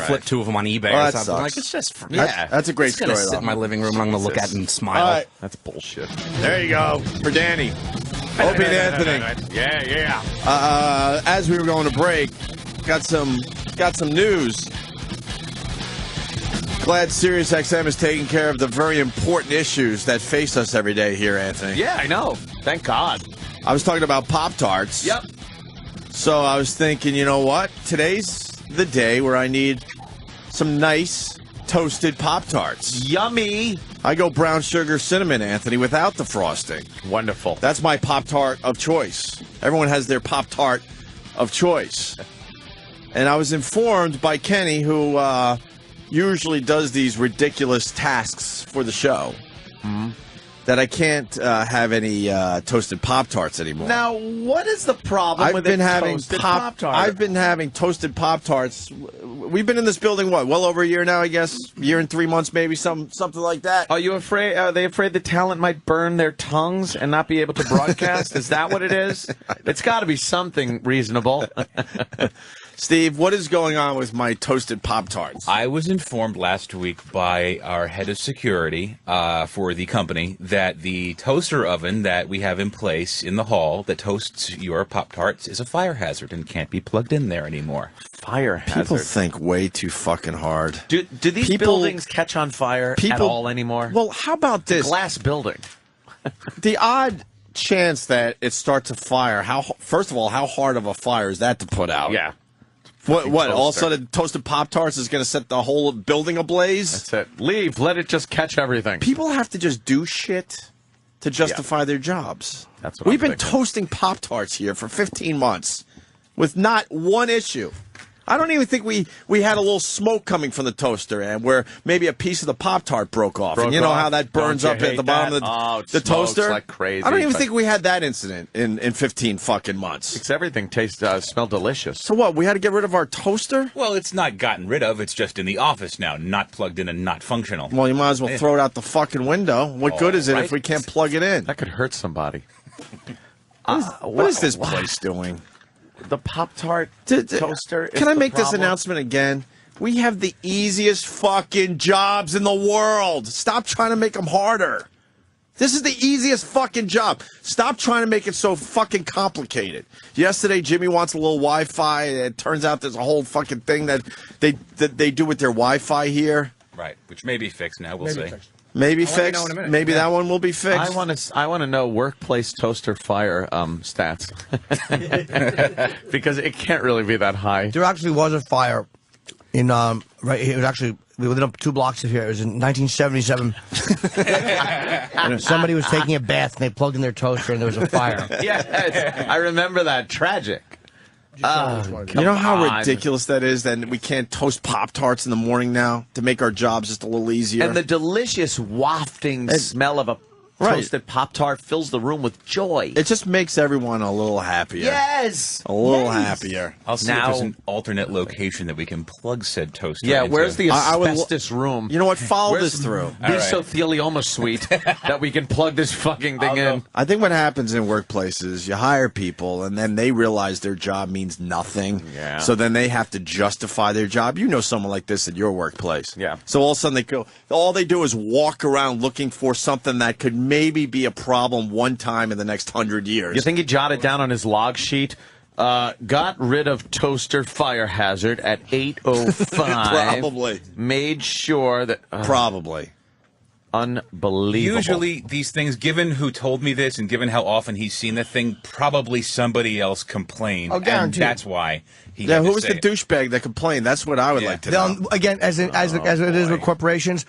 flip 2 of them on eBay Well, or that something. sucks. Like it's just That's a great It's gonna story, sit though. in my living room and I'm gonna look at it and smile. All right, That's bullshit. there you go for Danny. Opie and Anthony. Yeah. As we were going to break, got some news. Glad SiriusXM is taking care of the very important issues that face us every day here, Anthony. Yeah, I know. Thank God. I was talking about Pop-Tarts. Yep. So I was thinking, you know what? Today's the day where I need some nice toasted Pop-Tarts. Yummy. I go brown sugar cinnamon, Anthony, without the frosting. Wonderful. That's my Pop-Tart of choice. Everyone has their Pop-Tart of choice. And I was informed by Kenny, who usually does these ridiculous tasks for the show, that I can't have any toasted Pop-Tarts anymore. Now, what is the problem with toasted Pop-Tart? I've been having toasted Pop-Tarts. We've been in this building, what, well over a year now, I guess? Year and 3 months, maybe, something like that. Are you afraid? Are they afraid the talent might burn their tongues and not be able to broadcast? Is that what it is? It's got to be something reasonable. Steve, what is going on with my toasted Pop-Tarts? I was informed last week by our head of security for the company that the toaster oven that we have in place in the hall that toasts your Pop-Tarts is a fire hazard and can't be plugged in there anymore. Fire hazard. People think way too fucking hard. Do these buildings catch on fire at all anymore? Well, how about this? Glass building. The odd chance that it starts a fire, first of all, how hard of a fire is that to put out? Yeah. What all of a sudden toasted Pop-Tarts is going to set the whole building ablaze? That's it. Leave. Let it just catch everything. People have to just do shit to justify their jobs. That's what We've I'm been thinking. toasting Pop-Tarts here for 15 months with not one issue. I don't even think we had a little smoke coming from the toaster and where maybe a piece of the Pop-Tart broke off. And you know how that burns up at the bottom of the toaster? Like crazy. I don't even think we had that incident in 15 fucking months. Because everything smelled delicious. So what, we had to get rid of our toaster? Well, it's not gotten rid of. It's just in the office now, not plugged in and not functional. Well, you might as well throw it out the fucking window. What good is it right. if we can't plug it in? That could hurt somebody. What is this place doing? The Pop-Tart toaster. Can I make this announcement again? We have the easiest fucking jobs in the world. Stop trying to make them harder. This is the easiest fucking job. Stop trying to make it so fucking complicated. Yesterday, Jimmy wants a little Wi-Fi. It turns out there's a whole fucking thing that they do with their Wi-Fi here. Right, which may be fixed now. We'll see. Maybe fixed. Maybe that one will be fixed. I want to know workplace toaster fire stats because it can't really be that high. There actually was a fire in right. It was actually within 2 blocks of here. It was in 1977. Somebody was taking a bath and they plugged in their toaster and there was a fire. Yes, I remember that. Tragic. You know how ridiculous that is that we can't toast Pop-Tarts in the morning now to make our jobs just a little easier? And the delicious wafting smell of a toasted Pop-Tart fills the room with joy. It just makes everyone a little happier. Yes! A little happier. I'll see if there's an alternate location that we can plug said toaster Yeah, into. where's the asbestos room? You know what? Follow this through. Mesothelioma suite that we can plug this fucking thing in. I think what happens in workplaces, you hire people, and then they realize their job means nothing. Yeah. So then they have to justify their job. You know someone like this at your workplace. Yeah. So all of a sudden all they do is walk around looking for something that could maybe be a problem one time in the next 100 years. You think he jotted down on his log sheet? Got rid of toaster fire hazard at 8:05. Probably. Made sure that... Probably. Unbelievable. Usually these things, given who told me this and given how often he's seen the thing, probably somebody else complained. Oh, guaranteed. And that's why he Yeah, had who to was say the it. douchebag that complained? That's what I would like to know. Again, as it is with corporations,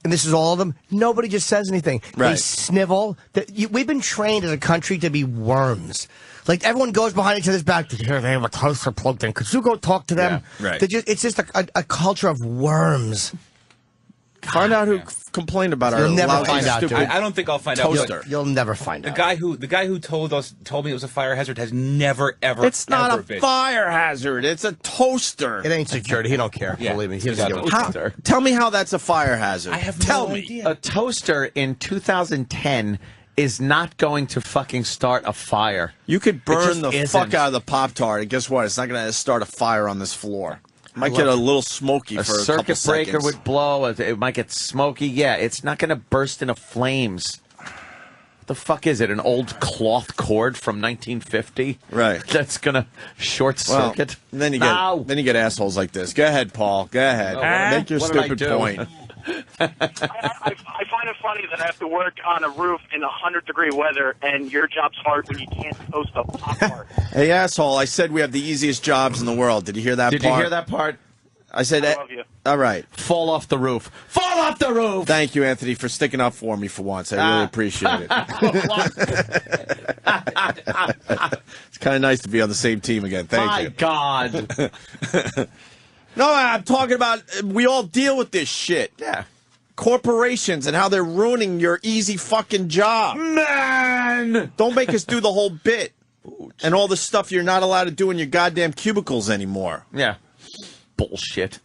and this is all of them, nobody just says anything. Right. They snivel. We've been trained as a country to be worms. Like, everyone goes behind each other's back. Here, they have a toaster plugged in. Could you go talk to them? Yeah, right. It's just a culture of worms. Find out who complained about our You'll never lousy, find out, stupid dude. I don't think I'll find toaster. out. You'll never find out. The guy who told me it was a fire hazard has never ever. It's not ever a been. fire hazard. It's a toaster. It ain't security. He don't care. Yeah. Believe me. He doesn't give a How, tell me how that's a fire hazard. I have Tell no me. idea. A toaster in 2010 is not going to fucking start a fire. You could It burn just the isn't. fuck out of the Pop-Tart, and guess what? It's not going to start a fire on this floor. Might get a little smoky A for a couple circuit breaker seconds. would blow. It might get smoky. Yeah, it's not going to burst into flames. What the fuck is it? An old cloth cord from 1950? Right. That's going to short Well, circuit? then you No. get assholes like this. Go ahead, Paul. Go ahead. Make your What did I stupid do? point. I find it funny that I have to work on a roof in 100-degree weather, and your job's hard when you can't toast a Pop-Tart. Hey, asshole! I said we have the easiest jobs in the world. Did you hear that Did part? you hear that part? I said, I love you. all right. Fall off the roof. Fall off the roof! Thank you, Anthony, for sticking up for me for once. I really appreciate it. It's kind of nice to be on the same team again. Thank My you. God. No, I'm talking about we all deal with this shit. Yeah. corporations and how they're ruining your easy fucking job. Man! Don't make us do the whole bit and all the stuff you're not allowed to do in your goddamn cubicles anymore. Yeah. Bullshit.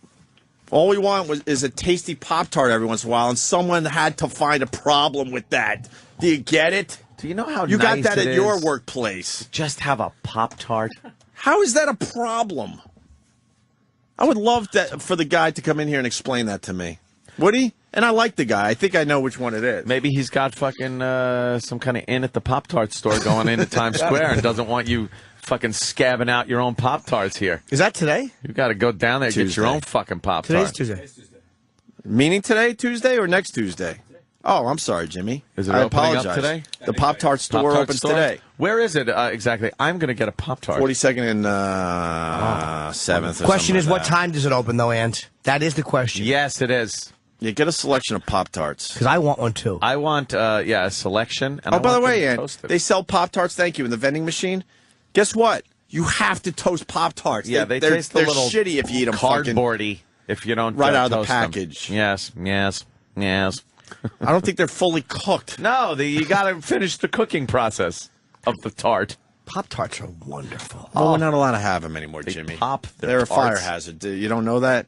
All we want is a tasty Pop-Tart every once in a while, and someone had to find a problem with that. Do you get it? Do you know how you nice got that it at your is workplace? Just have a Pop-Tart. How is that a problem? I would love that for the guy to come in here and explain that to me. Would he? And I like the guy. I think I know which one it is. Maybe he's got fucking some kind of in at the Pop-Tart store going into Times Square and doesn't want you fucking scabbing out your own Pop-Tarts here. Is that today? You got to go down there and get your own fucking Pop-Tart. Today's Tuesday. Meaning today, Tuesday, or next Tuesday? Oh, I'm sorry, Jimmy. Is it I opening apologize. up today? The Pop-Tart store Pop-Tart opens store? today. Where is it exactly? I'm going to get a Pop-Tart. 42nd and 7th. Question is, like what that. time does it open, though, Ant? That is the question. Yes, it is. You get a selection of Pop-Tarts. Because I want one, too. I want, a selection. And Oh, I by the want way, them Ant, toasted. they sell Pop-Tarts, thank you, in the vending machine. Guess what? You have to toast Pop-Tarts. Yeah, they're taste a little shitty if you eat them fucking cardboardy if you don't right out of the toast them. package. Yes. I don't think they're fully cooked. No, you got to finish the cooking process of the tart. Pop-Tarts are wonderful. Well, we're not allowed to have them anymore, They Jimmy. pop their They're a fire tarts. hazard. You don't know that?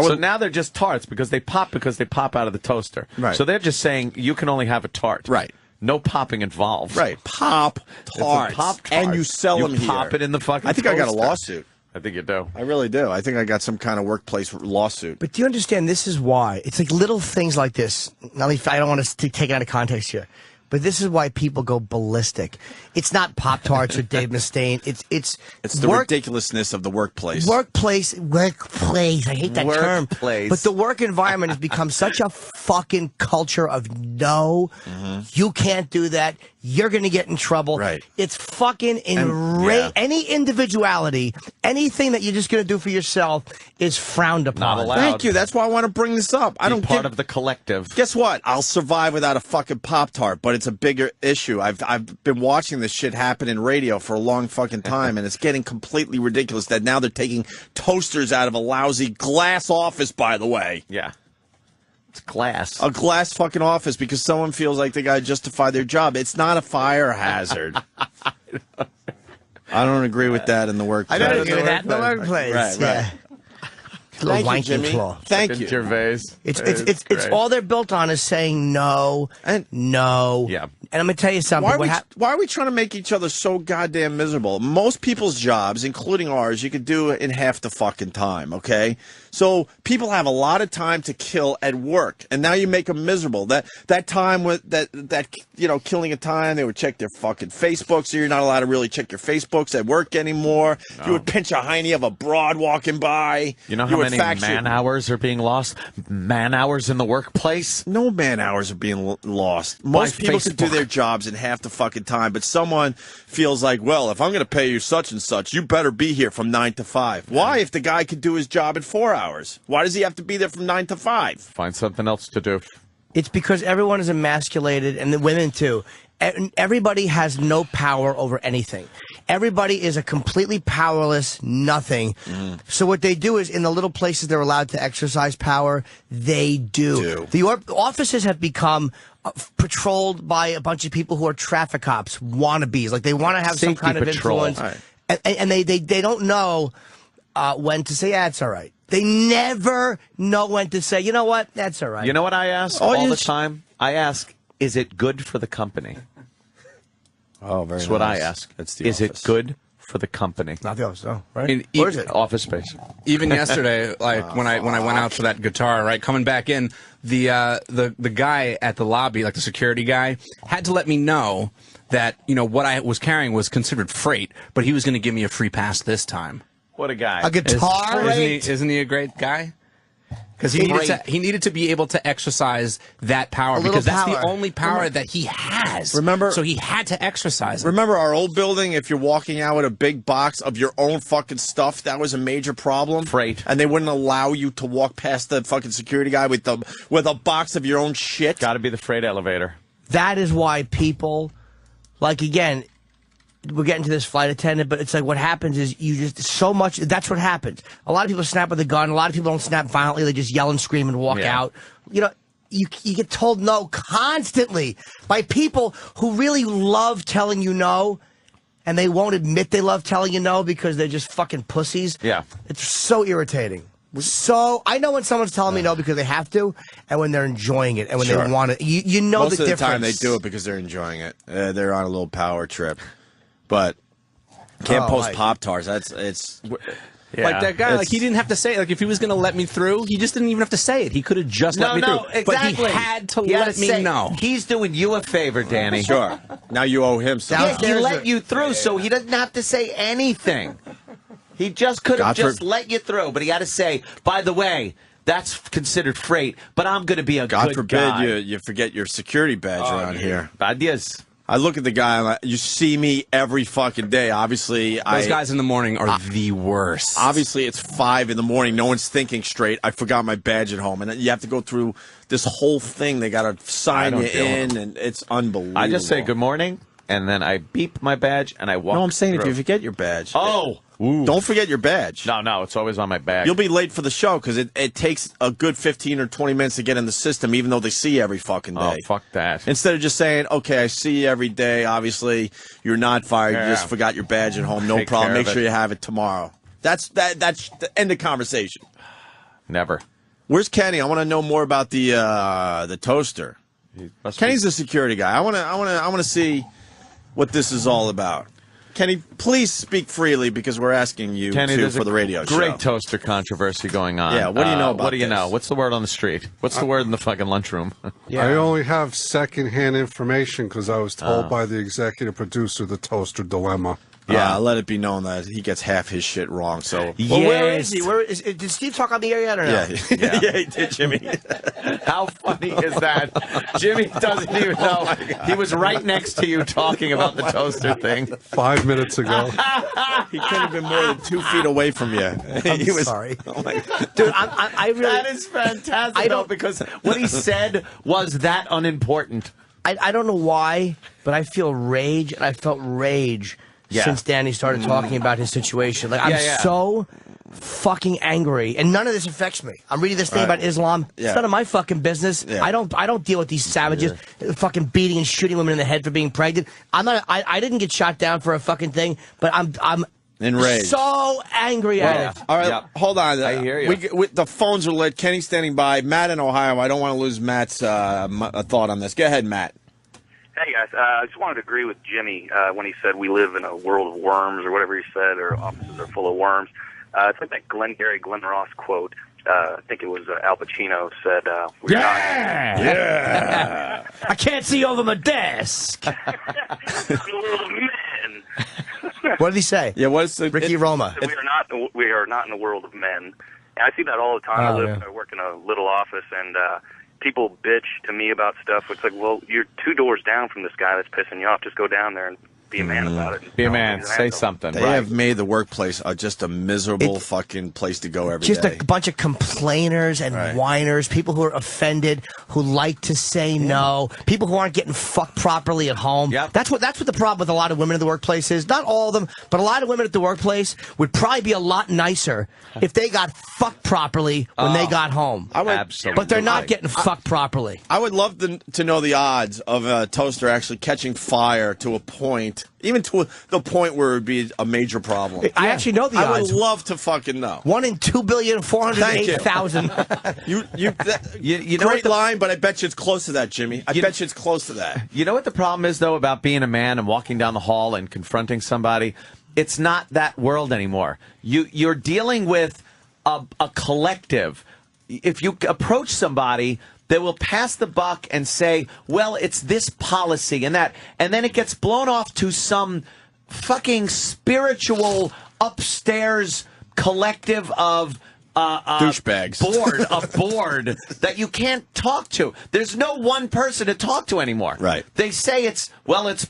So now they're just tarts because they pop out of the toaster. Right. So they're just saying you can only have a tart. Right. No popping involved. Right. Pop-Tarts. It's a Pop-Tart. And you sell them here. Pop it in the fucking I think I got a toaster. lawsuit. I think you do. I really do. I think I got some kind of workplace lawsuit. But do you understand this is why? It's like little things like this. Now, I don't want to take it out of context here. But this is why people go ballistic. It's not Pop-Tarts or Dave Mustaine. It's the ridiculousness of the workplace. Workplace. I hate that term. Workplace. But the work environment has become such a fucking culture of no, you can't do that. You're going to get in trouble. Right. It's fucking yeah. Any individuality, anything that you're just going to do for yourself is frowned upon. Not allowed. Thank you. That's why I want to bring this up. I Be don't part get of the collective. Guess what? I'll survive without a fucking Pop-Tart, but it's a bigger issue. I've been watching this shit happen in radio for a long fucking time, and it's getting completely ridiculous that now they're taking toasters out of a lousy glass office, by the way. Yeah. It's glass. A glass fucking office because someone feels like they got to justify their job. It's not a fire hazard. I don't agree with that in the workplace. I don't agree with that in the workplace. Right. Yeah. Little Thank you, wanking Jimmy. claw. Thank you. Gervais. It's great. all they're built on is saying no and no. Yeah. And I'm gonna tell you something. Why are we trying to make each other so goddamn miserable? Most people's jobs, including ours, you could do in half the fucking time, okay? So people have a lot of time to kill at work, and now you make them miserable. That time with that killing a time, they would check their fucking Facebook, so you're not allowed to really check your Facebooks at work anymore. No. You would pinch a hiney of a broad walking by. You know how many man hours are being lost? Man hours in the workplace? No man hours are being lost. Most people could do their jobs in half the fucking time, but someone feels like, well, if I'm going to pay you such and such, you better be here from 9 to 5. Why, if the guy could do his job in 4 hours? Why does he have to be there from 9 to 5? Find something else to do. It's because everyone is emasculated, and the women too. Everybody has no power over anything. Everybody is a completely powerless nothing. So what they do is, in the little places they're allowed to exercise power, they do. The offices have become patrolled by a bunch of people who are traffic cops, wannabes. Like they want to have some kind of influence, and they don't know when to say, "Yeah, it's all right." They never know when to say, "You know what? That's all right." You know what I ask all the time? I ask, "Is it good for the company?" Oh, very That's what I ask. Is it good for the company? Not the office, though, right? Where is it? Office space. Even yesterday, like when I went out for that guitar, right, coming back in, the guy at the lobby, like the security guy, had to let me know that what I was carrying was considered freight, but he was going to give me a free pass this time. What a guy! A guitar? Isn't he a great guy? Because he needed to be able to exercise that power because that's the only power that he has. Remember, so he had to exercise it. Remember our old building? If you're walking out with a big box of your own fucking stuff, that was a major problem. Freight, and they wouldn't allow you to walk past the fucking security guy with a box of your own shit. Got to be the freight elevator. That is why people, like again. We're getting to this flight attendant, but it's like what happens is you just so much. That's what happens. A lot of people snap with a gun. A lot of people don't snap violently. They just yell and scream and walk out. you get told no constantly by people who really love telling you no, and they won't admit they love telling you no because they're just fucking pussies. Yeah. It's so irritating. So I know when someone's telling me no because they have to, and when they're enjoying it, and when they want it. You know Most the of the difference. time they do it because they're enjoying it. They're on a little power trip, but can't post Pop-Tarts. It's like that guy. Like he didn't have to say it. Like if he was going to let me through, he just didn't even have to say it. He could have just let me through. Exactly. But he had to let me know. He's doing you a favor, Danny. Sure. Now you owe him something. Yeah, he let you through, so he doesn't have to say anything. He just could have just let you through, but he had to say, by the way, that's considered freight, but I'm going to be a God good forbid guy. you forget your security badge around here. Ideas. I look at the guy, I'm like, you see me every fucking day. Obviously, Those guys in the morning are the worst. Obviously, it's 5 in the morning. No one's thinking straight. I forgot my badge at home. And you have to go through this whole thing. They got to sign you in, and it's unbelievable. I just say good morning, and then I beep my badge, and I walk No, I'm saying through. if you forget your badge. Oh! Ooh. Don't forget your badge. No, it's always on my bag. You'll be late for the show because it takes a good 15 or 20 minutes to get in the system, even though they see you every fucking day. Oh, fuck that. Instead of just saying, okay, I see you every day. Obviously, you're not fired. You just forgot your badge at home. No Take problem. care of Make sure it. you have it tomorrow. That's the end of conversation. Never. Where's Kenny? I want to know more about the toaster. Kenny's the security guy. I want to see what this is all about. Kenny, please speak freely because we're asking you Kenny, for the radio show. Great toaster controversy going on. Yeah, what do you know about What do you this? know? What's the word on the street? What's the word in the fucking lunchroom? I only have secondhand information because I was told by the executive producer the toaster dilemma. Yeah, let it be known that he gets half his shit wrong. So, Well, where is he? Did Steve talk on the air yet or no? yeah, yeah, he did, Jimmy. How funny is that? Jimmy doesn't even know. He was right next to you talking about the toaster thing. 5 minutes ago. He couldn't have been more than 2 feet away from you. I'm sorry. Oh my God. Dude, I really... That is fantastic, though, because what he said was that unimportant. I don't know why, but I feel rage, and I felt rage since Danny started talking about his situation. Like, I'm so fucking angry, and none of this affects me. I'm reading this thing about Islam. It's none of my fucking business. I don't deal with these savages fucking beating and shooting women in the head for being pregnant. I didn't get shot down for a fucking thing, but I'm enraged. So angry at it. All right, hold on. I hear you. The phones are lit. Kenny's standing by. Matt in Ohio. I don't want to lose Matt's thought on this. Go ahead, Matt. Hey, guys. I just wanted to agree with Jimmy when he said we live in a world of worms or whatever he said, or offices are full of worms. It's like that Glenn Ross quote. I think it was Al Pacino said, we're Yeah! I can't see over my desk. not the world of men. What did he say? Yeah, what's the Ricky Roma? We are not in the world of men. And I see that all the time. I work in a little office, and people bitch to me about stuff. It's like, well, you're 2 doors down from this guy that's pissing you off. Just go down there and be a man about it. Be a man. Say something. They have made the workplace just a miserable fucking place to go every day. Just a bunch of complainers and whiners, people who are offended, who like to say no, people who aren't getting fucked properly at home. Yep. That's what the problem with a lot of women in the workplace is. Not all of them, but a lot of women at the workplace would probably be a lot nicer if they got fucked properly when they got home. Absolutely. But they're not getting fucked properly. I would love to know the odds of a toaster actually catching fire to a point, even to the point where it would be a major problem. I actually know the odds. I would love to fucking know. 1 in 2,408,000. You know great line, but I bet you it's close to that, Jimmy. I bet you it's close to that. You know what the problem is, though, about being a man and walking down the hall and confronting somebody? It's not that world anymore. You're dealing with a collective. If you approach somebody, they will pass the buck and say, well, it's this policy and that. And then it gets blown off to some fucking spiritual upstairs collective of douchebags. board that you can't talk to. There's no one person to talk to anymore. Right. They say it's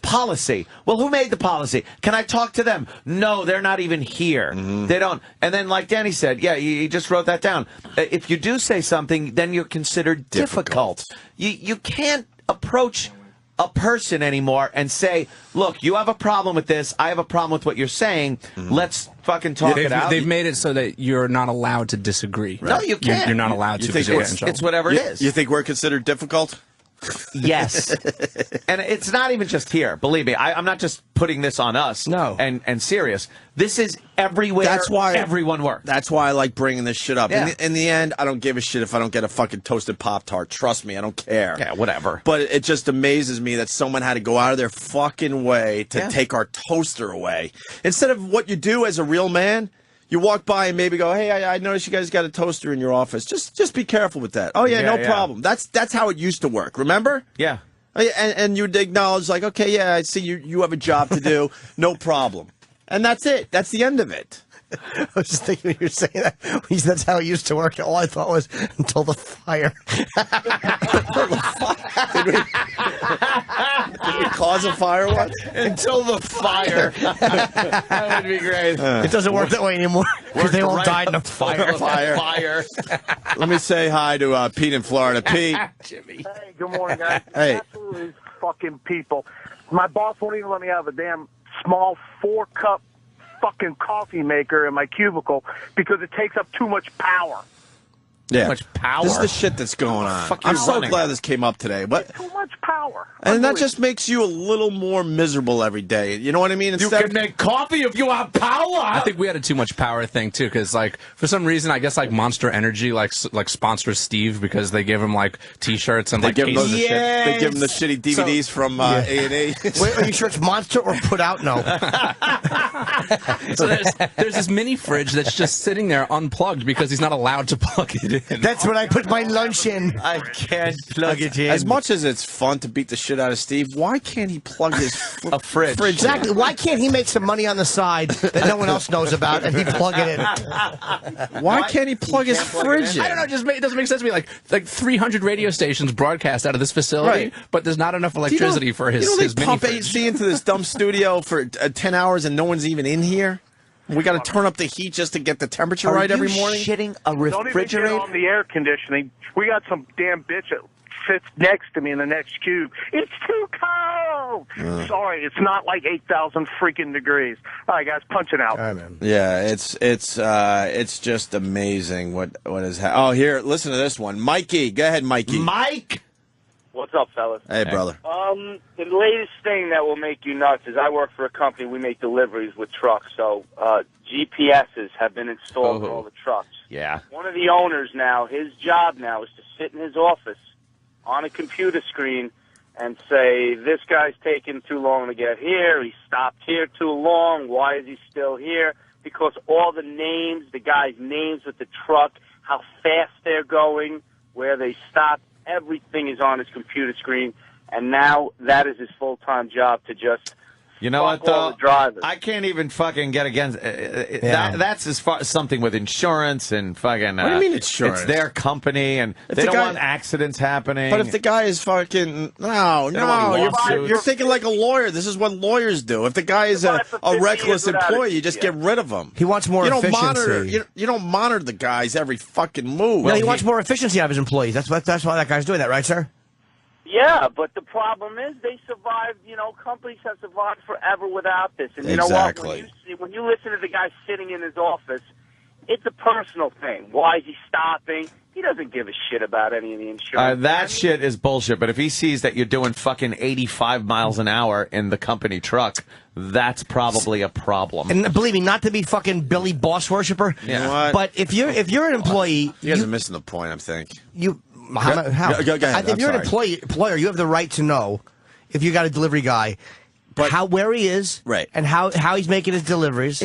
policy. Well, who made the policy? Can I talk to them? No, they're not even here. They don't. And then, like Danny said, he just wrote that down. If you do say something, then you're considered difficult. You can't approach a person anymore and say, look, you have a problem with this, I have a problem with what you're saying, let's fucking talk it out. They've made it so that you're not allowed to disagree. No, you can't. You're not allowed to. It's whatever it is. You think we're considered difficult? Yes. And it's not even just here. Believe me, I'm not just putting this on us. No. And serious. This is everywhere. That's why everyone works. That's why I like bringing this shit up. Yeah. In the end, I don't give a shit if I don't get a fucking toasted Pop-Tart. Trust me, I don't care. Yeah, whatever. But it just amazes me that someone had to go out of their fucking way to take our toaster away. Instead of what you do as a real man, you walk by and maybe go, hey, I noticed you guys got a toaster in your office. Just be careful with that. Oh, yeah, no problem. That's how it used to work. Remember? Yeah. And you'd acknowledge, like, okay, yeah, I see you have a job to do. No problem. And that's it. That's the end of it. I was just thinking when you were saying that. That's how it used to work. All I thought was until the fire. Did we cause a fire once? Until the fire. That would be great. It doesn't work that way anymore because they all died in a fire. Fire. Let me say hi to Pete in Florida. Pete. Jimmy. Hey, good morning, guys. Hey. Absolutely fucking people. My boss won't even let me have a damn small 4-cup fucking coffee maker in my cubicle because it takes up too much power. Yeah. Much power. This is the shit that's going on. I'm so glad this came up today. But Too much power. and that just makes you a little more miserable every day. You know what I mean? You can make coffee if you have power. I think we had a too much power thing too, because like for some reason I guess like Monster Energy like sponsors Steve because they give him like T-shirts and they like give him cases those of shit. They give him the shitty DVDs from A&E. Wait, are you sure it's Monster or Put Out? No. So there's this mini fridge that's just sitting there unplugged because he's not allowed to plug it in. That's when I put my lunch in. I can't plug it in. As much as it's fun to beat the shit out of Steve, why can't he plug his a fridge? Exactly. Why can't he make some money on the side that no one else knows about and he plug it in? Why can't he plug his fridge in? I don't know. It doesn't make sense to me. Like 300 radio stations broadcast out of this facility, but there's not enough electricity for his. You know his they mini pump fridge. AC into this dumb studio for 10 hours and no one's even in here. We got to turn up the heat just to get the temperature right every morning. Shitting a Don't even refrigerator? get on the air conditioning. We got some damn bitch that sits next to me in the next cube. It's too cold. Sorry, it's not like 8,000 freaking degrees. All right, guys, punch it out. All right, man. Yeah, it's just amazing what is happening. Oh, here, listen to this one. Mikey, go ahead, Mikey. Mike? What's up, fellas? Hey, brother. The latest thing that will make you nuts is I work for a company. We make deliveries with trucks. So GPSs have been installed in all the trucks. Yeah. One of the owners now, his job now is to sit in his office on a computer screen and say, this guy's taking too long to get here. He stopped here too long. Why is he still here? Because all the names, the guy's names with the truck, how fast they're going, where they stop, everything is on his computer screen, and now that is his full-time job to just You know what, fuck all though? the drivers. I can't even fucking get against that's as far something with insurance and fucking. What do you mean insurance? It's their company, and If they the don't guy- want accidents happening. But if the guy is fucking want you're thinking like a lawyer. This is what lawyers do. If the guy is a reckless employee, you just get rid of him. He wants more efficiency. Monitor. You don't monitor the guy's every fucking move. No, he wants more efficiency out of his employees. That's why that guy's doing that, right, sir? Yeah, but the problem is they survived, companies have survived forever without this. And you know what? When you listen to the guy sitting in his office, it's a personal thing. Why is he stopping? He doesn't give a shit about any of the insurance. That shit is bullshit. But if he sees that you're doing fucking 85 miles an hour in the company truck, that's probably a problem. And believe me, not to be fucking Billy Boss worshiper. You know what? But if you're an employee, you guys are missing the point. I think How? Go ahead. I think if you're an employer, you have the right to know if you got a delivery guy, where he is, right, and how he's making his deliveries.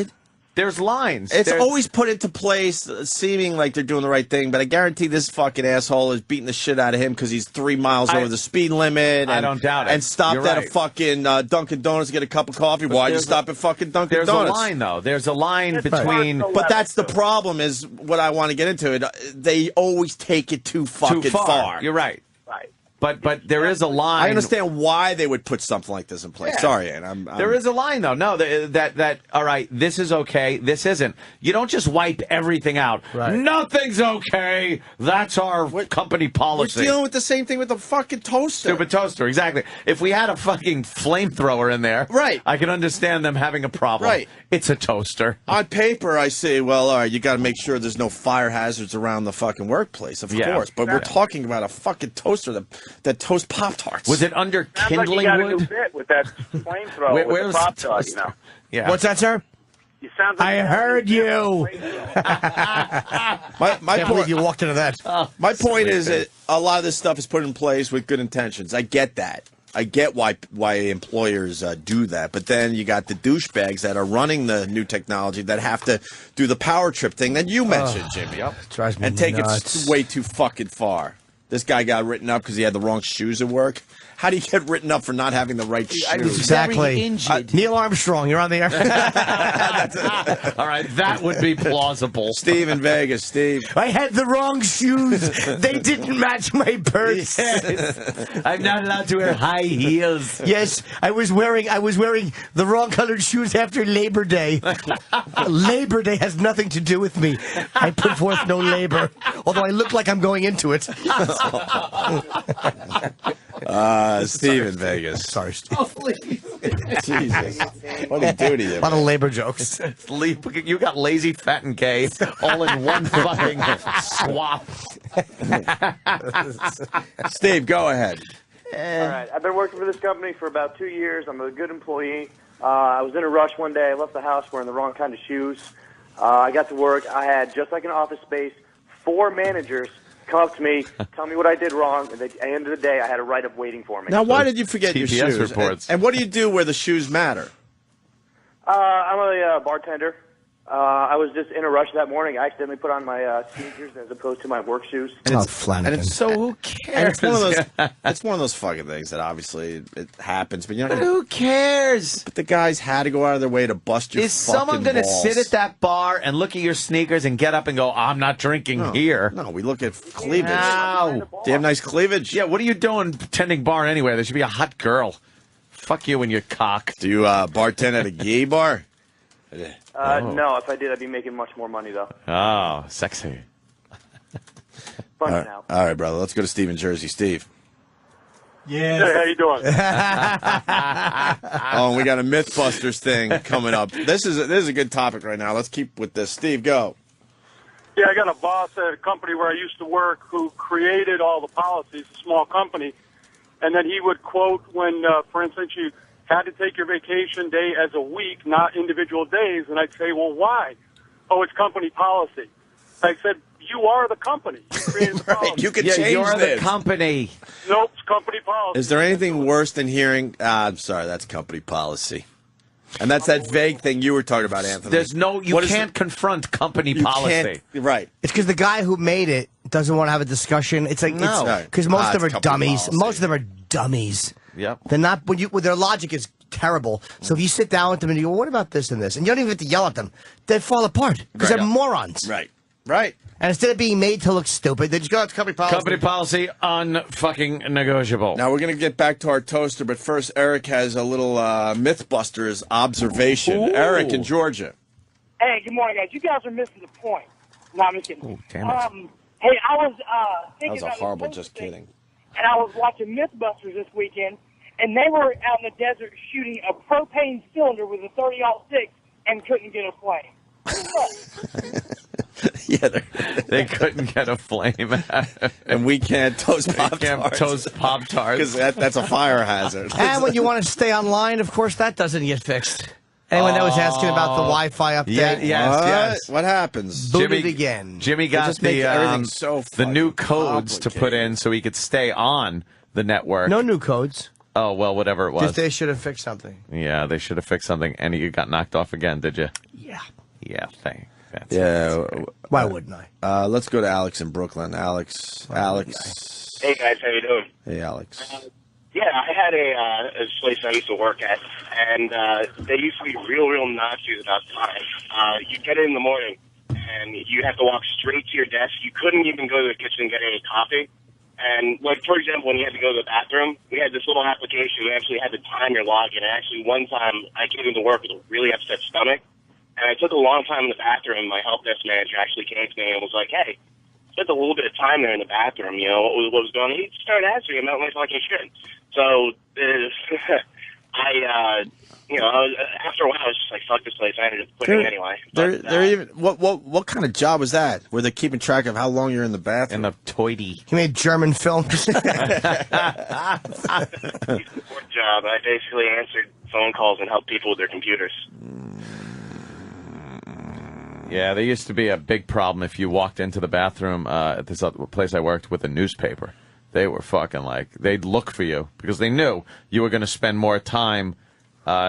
There's lines. It's always put into place, seeming like they're doing the right thing, but I guarantee this fucking asshole is beating the shit out of him because he's 3 miles over the speed limit. I don't doubt it. And stopped You're at right. a fucking Dunkin' Donuts to get a cup of coffee. Why'd you stop at fucking Dunkin' There's Donuts? a line, though. There's a line between... But that's the problem, is what I want to get into. They always take it too fucking far. You're right. Right. But there is a line. I understand why they would put something like this in place. Yeah. Sorry, and there is a line though. No, that all right. This is okay. This isn't. You don't just wipe everything out. Right. Nothing's okay. That's our company policy. We're dealing with the same thing with the fucking toaster. Stupid toaster. Exactly. If we had a fucking flamethrower in there, right, I can understand them having a problem. Right. It's a toaster. On paper, I say, well, all right, you got to make sure there's no fire hazards around the fucking workplace, of course. But we're talking about a fucking toaster that toasts Pop-Tarts. Was it under kindling like you got wood? a new bit with that flamethrower with the Pop-Tart, you know. Yeah. What's that, sir? You sound like I heard you. My point, you walked into that. My point is that a lot of this stuff is put in place with good intentions. I get that. I get why employers do that, but then you got the douchebags that are running the new technology that have to do the power trip thing that you mentioned, Jimmy, drives me and take nuts. it way too fucking far. This guy got written up because he had the wrong shoes at work. How do you get written up for not having the right shoes? Exactly. Neil Armstrong, you're on the air. All right, that would be plausible. Steve in Vegas. Steve. I had the wrong shoes. They didn't match my purse. Yes. I'm not allowed to wear high heels. Yes, I was wearing the wrong colored shoes after Labor Day. Labor Day has nothing to do with me. I put forth no labor, although I look like I'm going into it. Steve in Vegas. Sorry, Steve. Jesus. What did he do to you? A lot of labor jokes. You got lazy, fat, and gay all in one fucking swap. Steve, go ahead. All right. I've been working for this company for about 2 years. I'm a good employee. I was in a rush one day. I left the house wearing the wrong kind of shoes. I got to work. I had, just like an office space, 4 managers come up to me, tell me what I did wrong, and at the end of the day, I had a write-up waiting for me. Now, why did you forget your TPS shoes? reports. And what do you do where the shoes matter? I'm a bartender. I was just in a rush that morning. I accidentally put on my sneakers as opposed to my work shoes. Flanagan. And it's So who cares? it's one of those. It's one of those fucking things that obviously it happens, but you know. Who cares? But the guys had to go out of their way to bust your. Is someone going to sit at that bar and look at your sneakers and get up and go, I'm not drinking here? No, we look at cleavage. No. Do you have nice cleavage? Yeah, what are you doing tending bar anyway? There should be a hot girl. Fuck you and your cock. Do you bartend at a gay bar? No, if I did, I'd be making much more money, though. Oh, sexy. Fun All now. right, brother. Let's go to Steve in Jersey. Steve. Yeah. Hey, how you doing? Oh, and we got a MythBusters thing coming up. This is a good topic right now. Let's keep with this. Steve, go. Yeah, I got a boss at a company where I used to work who created all the policies, a small company, and then he would quote when, for instance, you had to take your vacation day as a week, not individual days, and I'd say, well, why? Oh, it's company policy. I said, you are the company. You created the policy. You can change you're this. the company. Nope, it's company policy. Is there anything worse than hearing, I'm sorry, that's company policy? And that's that vague thing you were talking about, Anthony. There's no, you can't confront company policy. Right. It's because the guy who made it doesn't want to have a discussion. It's like, No. because most of them it's are company dummies. policy. Most of them are dummies. Yep. They're not, when their logic is terrible. So if you sit down with them and you go, what about this and this? And you don't even have to yell at them. They fall apart because Right. they're morons. Right. Right. And instead of being made to look stupid, they just go, it's company policy. Company policy unfucking negotiable. Now we're going to get back to our toaster, but first Eric has a little MythBusters observation. Ooh. Eric in Georgia. Hey, good morning, guys. You guys are missing the point. No, I'm just kidding. Ooh, damn it. Hey, I was That thinking was a about horrible this just thing, kidding. and I was watching MythBusters this weekend, and they were out in the desert shooting a propane cylinder with a 30-06 and couldn't get a flame. Yeah, they couldn't get a flame. And we can't toast Pop-Tarts. Can't toast Pop-Tarts. Because that's a fire hazard. And when you want to stay online, of course, that doesn't get fixed. Anyone that was asking about the Wi-Fi update? Yes. What happens? Booted again. Jimmy They got just make everything so the new codes to put in so he could stay on the network. No new codes. Oh, well, whatever it was. Just they should have fixed something. Yeah, they should have fixed something. And you got knocked off again, did you? Yeah. Yeah, thanks. Why wouldn't I? Let's go to Alex in Brooklyn. Alex. Hey guys, how you doing? Hey, Alex. Yeah, I had a place I used to work at, and they used to be real Nazis about time. You get in the morning, and you have to walk straight to your desk. You couldn't even go to the kitchen and get any coffee. And, like, for example, when you had to go to the bathroom, we had this little application. We actually had to time your login. And actually, one time, I came into work with a really upset stomach. And I took a long time in the bathroom. My help desk manager actually came to me and was like, hey, spent a little bit of time there in the bathroom. You know, what was going on? He started asking about my fucking shit. So, after a while, I was just like, fuck this place. I ended up quitting anyway. What kind of job was that? Where they're keeping track of how long you're in the bathroom? In the toity. He made German films. Support job. I basically answered phone calls and helped people with their computers. Yeah, there used to be a big problem if you walked into the bathroom at this other place I worked with a newspaper. They were fucking like, they'd look for you because they knew you were going to spend more time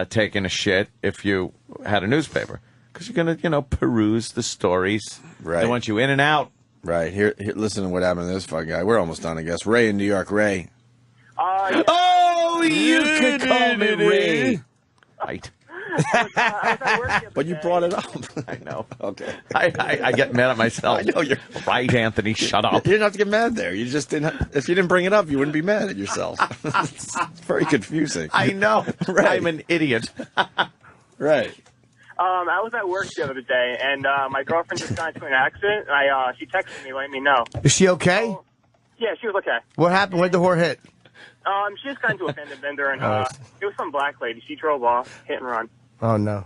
taking a shit if you had a newspaper. Because you're going to, peruse the stories. Right. They want you in and out. Right. Here, listen to what happened to this fucking guy. We're almost done, I guess. Ray in New York. Ray. Yeah. Oh, you can call me Ray. Right. But you brought it up. I know. Okay. I get mad at myself. I know you're right, Anthony. Shut up. You didn't have to get mad there. You just didn't. If you didn't bring it up, you wouldn't be mad at yourself. It's very confusing. I know. Right. I'm an idiot. Right. I was at work the other day, and my girlfriend just got into an accident. She texted me, letting me know. Is she okay? Yeah, she was okay. What happened? Where'd the whore hit? She just got into a fender bender, and it was some black lady. She drove off, hit and run. Oh no.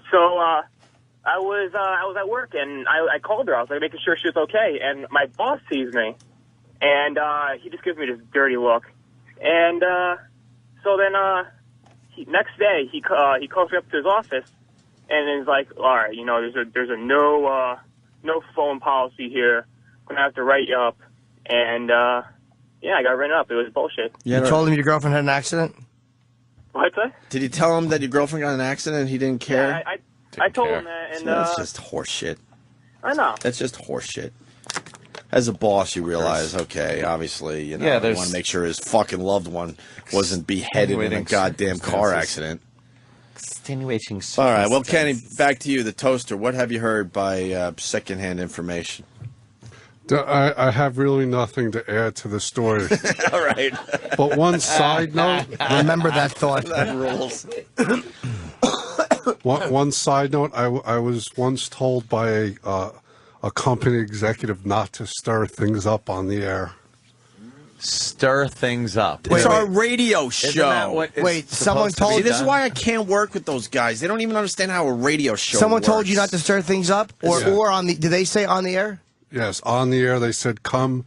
So I was at work, and I called her. I was like making sure she was okay, and my boss sees me, and he just gives me this dirty look, and so then next day he calls me up to his office, and he's like, all right, there's a no phone policy here. I'm gonna have to write you up, and yeah, I got written up. It was bullshit. You told him your girlfriend had an accident? What's that? Did you tell him that your girlfriend got in an accident and he didn't care? Yeah, I told him that, and That's just horseshit. I know. That's just horseshit. As a boss, you realize, okay, obviously, you want to make sure his fucking loved one wasn't beheaded in a goddamn car accident. Extenuating All right, well, Kenny, back to you, the toaster. What have you heard by secondhand information? I have really nothing to add to the story. All right. But one side note. Remember that thought. That rules. One side note, I was once told by a company executive not to stir things up on the air. Stir things up. It's our radio show. Wait, someone told you. you. This is why I can't work with those guys. They don't even understand how a radio show Someone works. told you not to stir things up? Or on the, did they say on the air? Yes, on the air. They said, come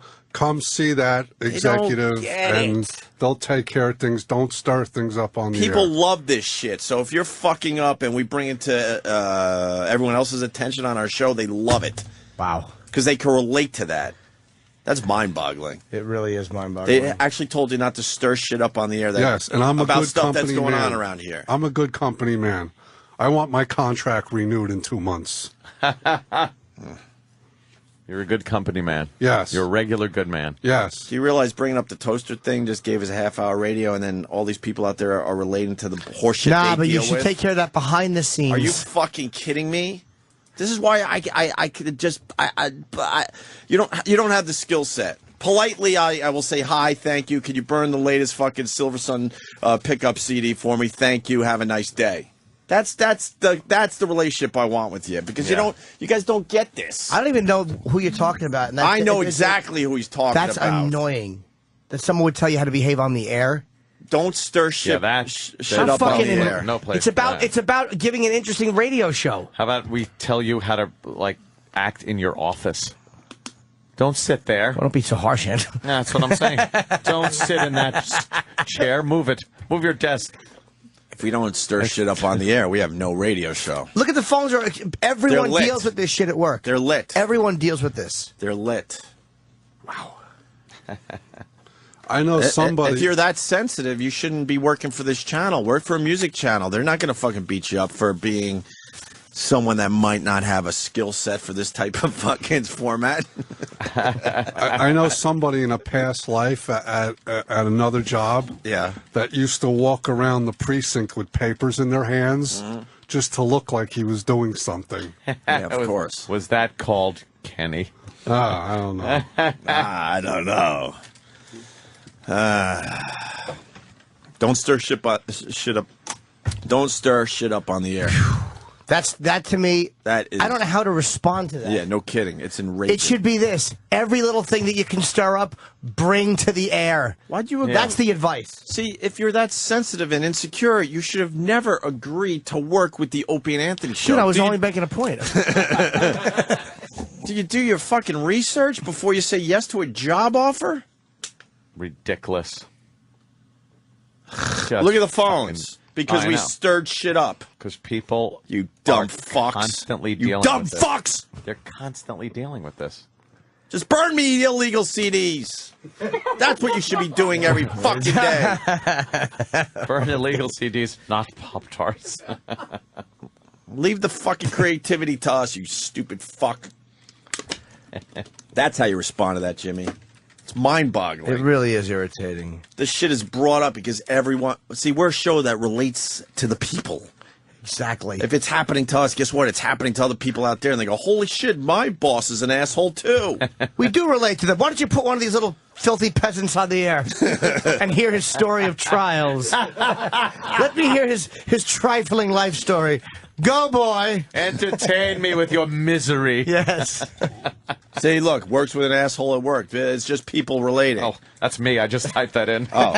see that executive, and they'll take care of things. Don't stir things up on the air. People love this shit. So if you're fucking up and we bring it to everyone else's attention on our show, they love it. Wow. Because they can relate to that. That's mind-boggling. It really is mind-boggling. They actually told you not to stir shit up on the air. Yes, and I'm a about good stuff company that's going man. on around here. I'm a good company man. I want my contract renewed in 2 months. You're a good company man. Yes. You're a regular good man. Yes. Do you realize bringing up the toaster thing just gave us a half-hour radio, and then all these people out there are relating to the horseshit Nah, they but you deal should with? take care of that behind the scenes. Are you fucking kidding me? This is why I could just you don't have the skill set. Politely, I will say hi, thank you. Could you burn the latest fucking Silver Sun pickup CD for me? Thank you. Have a nice day. That's the relationship I want with you, because you guys don't get this. I don't even know who you're talking about. And I know exactly who he's talking that's about. That's annoying. That someone would tell you how to behave on the air. Don't stir shit. Shit up on the air. No place. It's about giving an interesting radio show. How about we tell you how to act in your office? Don't sit there. Well, don't be so harsh, Ant. That's what I'm saying. Don't sit in that chair. Move it. Move your desk. If we don't stir shit up on the air, we have no radio show. Look at the phones. Everyone They're lit. deals with this shit at work. They're lit. Everyone deals with this. They're lit. Wow. I know somebody. If you're that sensitive, you shouldn't be working for this channel. Work for a music channel. They're not going to fucking beat you up for being someone that might not have a skill set for this type of fucking format. I know somebody in a past life at another job that used to walk around the precinct with papers in their hands just to look like he was doing something. Yeah, of course. Was that called Kenny? I don't know. I don't know. Don't stir shit up. Don't stir shit up on the air. That to me. That is. I don't know how to respond to that. Yeah, no kidding. It's enraging. It should be this: every little thing that you can stir up, bring to the air. Why'd you? That's the advice. See, if you're that sensitive and insecure, you should have never agreed to work with the Opie and Anthony show. Dude, I was only making a point. Do you do your fucking research before you say yes to a job offer? Ridiculous. Look at the phones. Because we know. stirred shit up. Because people, you dumb are fucks, constantly you dealing dumb with this. fucks. They're constantly dealing with this. Just burn me the illegal CDs. That's what you should be doing every fucking day. Burn illegal CDs, not Pop-Tarts. Leave the fucking creativity to us, you stupid fuck. That's how you respond to that, Jimmy. It's mind-boggling. It really is irritating. This shit is brought up because everyone... See, we're a show that relates to the people. Exactly. If it's happening to us, guess what? It's happening to other people out there, and they go, holy shit, my boss is an asshole, too. We do relate to them. Why don't you put one of these little filthy peasants on the air and hear his story of trials? Let me hear his trifling life story. Go, boy. Entertain me with your misery. Yes. See, look, works with an asshole at work. It's just people relating. Oh, that's me. I just typed that in. Oh.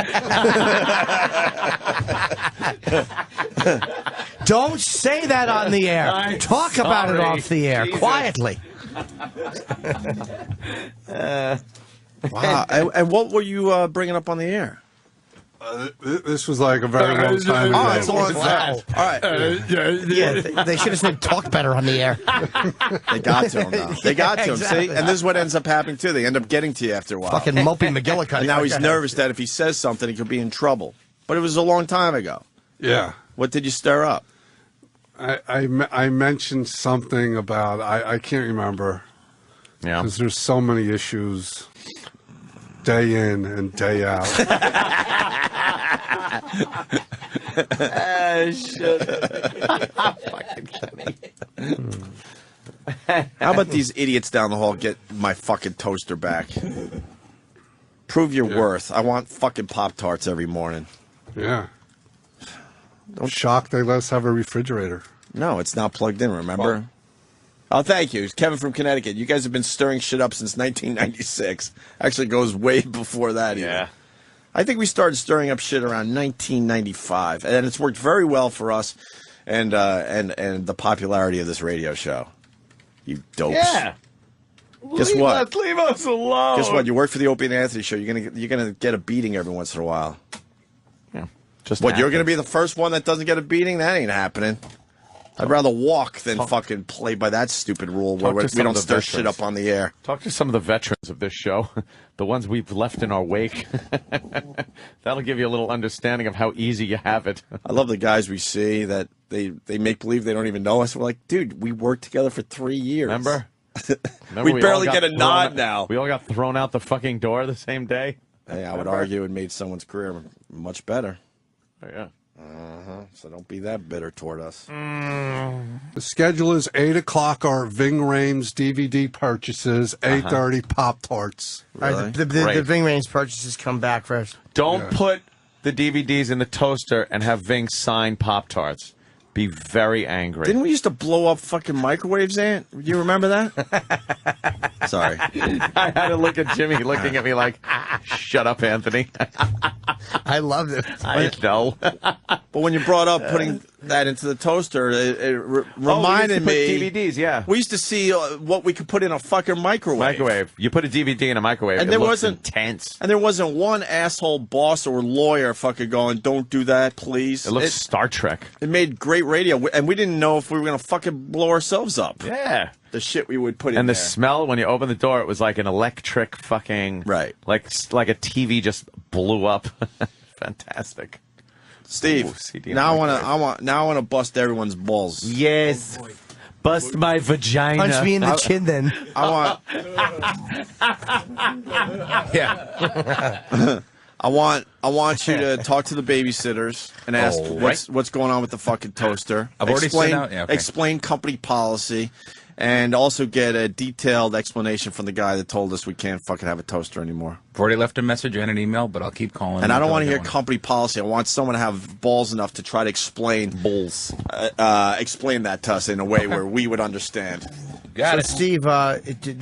Don't say that on the air. Talk about it off the air, Jesus. quietly. Wow. And what were you bringing up on the air? This was like a very long time ago. Oh, it's a long time. All right. Yeah, they should have said talk better on the air. They got to him now. They got to him, exactly. see? And this is what ends up happening, too. They end up getting to you after a while. Fucking mopey McGillicuddy. And now he's nervous that if he says something, he could be in trouble. But it was a long time ago. Yeah. What did you stir up? I mentioned something about, I can't remember. Yeah. Because there's so many issues day in and day out. Fucking kidding. How about these idiots down the hall get my fucking toaster back? Prove your worth. I want fucking Pop-Tarts every morning. Yeah. I'm shocked they let us have a refrigerator. No, it's not plugged in, remember? Oh, thank you. It's Kevin from Connecticut. You guys have been stirring shit up since 1996. Actually goes way before that even. Yeah. I think we started stirring up shit around 1995, and it's worked very well for us and the popularity of this radio show. You dopes. Yeah. Guess what? Leave us alone. Guess what? You work for the Opie and Anthony show. You're gonna get a beating every once in a while. Yeah. Just what? You're happens. gonna be the first one that doesn't get a beating? That ain't happening. I'd rather walk than fucking play by that stupid rule where we don't stir shit up on the air. Talk to some of the veterans of this show, the ones we've left in our wake. That'll give you a little understanding of how easy you have it. I love the guys we see that they make believe they don't even know us. We're like, dude, we worked together for 3 years. Remember we all barely got get a thrown nod out- now. We all got thrown out the fucking door the same day. Hey, I would argue it made someone's career much better. Oh, yeah. So don't be that bitter toward us. The schedule is 8 o'clock our Ving Rhames DVD purchases, 8:30 Pop-Tarts. All right, the Ving Rhames purchases come back first. Don't put the DVDs in the toaster and have Ving sign Pop-Tarts. Be very angry. Didn't we used to blow up fucking microwaves, Ant? Do you remember that? Sorry. I had to look at Jimmy looking at me like, shut up, Anthony. I loved it. I know. But when you brought up putting that into the toaster, it reminded me. DVDs, yeah. We used to see what we could put in a fucking microwave. You put a DVD in a microwave, And it there looks wasn't intense. And there wasn't one asshole boss or lawyer fucking going, "Don't do that, please." It looks Star Trek. It made great radio, and we didn't know if we were gonna fucking blow ourselves up. Yeah. The shit we would put in And the there. smell when you open the door, it was like an electric fucking right, like a TV just blew up. Fantastic. Steve, Ooh, CD now on I want to bust everyone's balls. Yes. Bust my vagina. Punch me in the chin, then. I want. Yeah. I want you to talk to the babysitters and ask Oh, right. what's going on with the fucking toaster. I've already sent out- yeah, okay. Explain company policy, and also get a detailed explanation from the guy that told us we can't fucking have a toaster anymore. I've already left a message and an email, but I'll keep calling. And I don't want to hear one. company policy. I want someone to have balls enough to try to explain explain that to us in a way where we would understand. So, Steve, the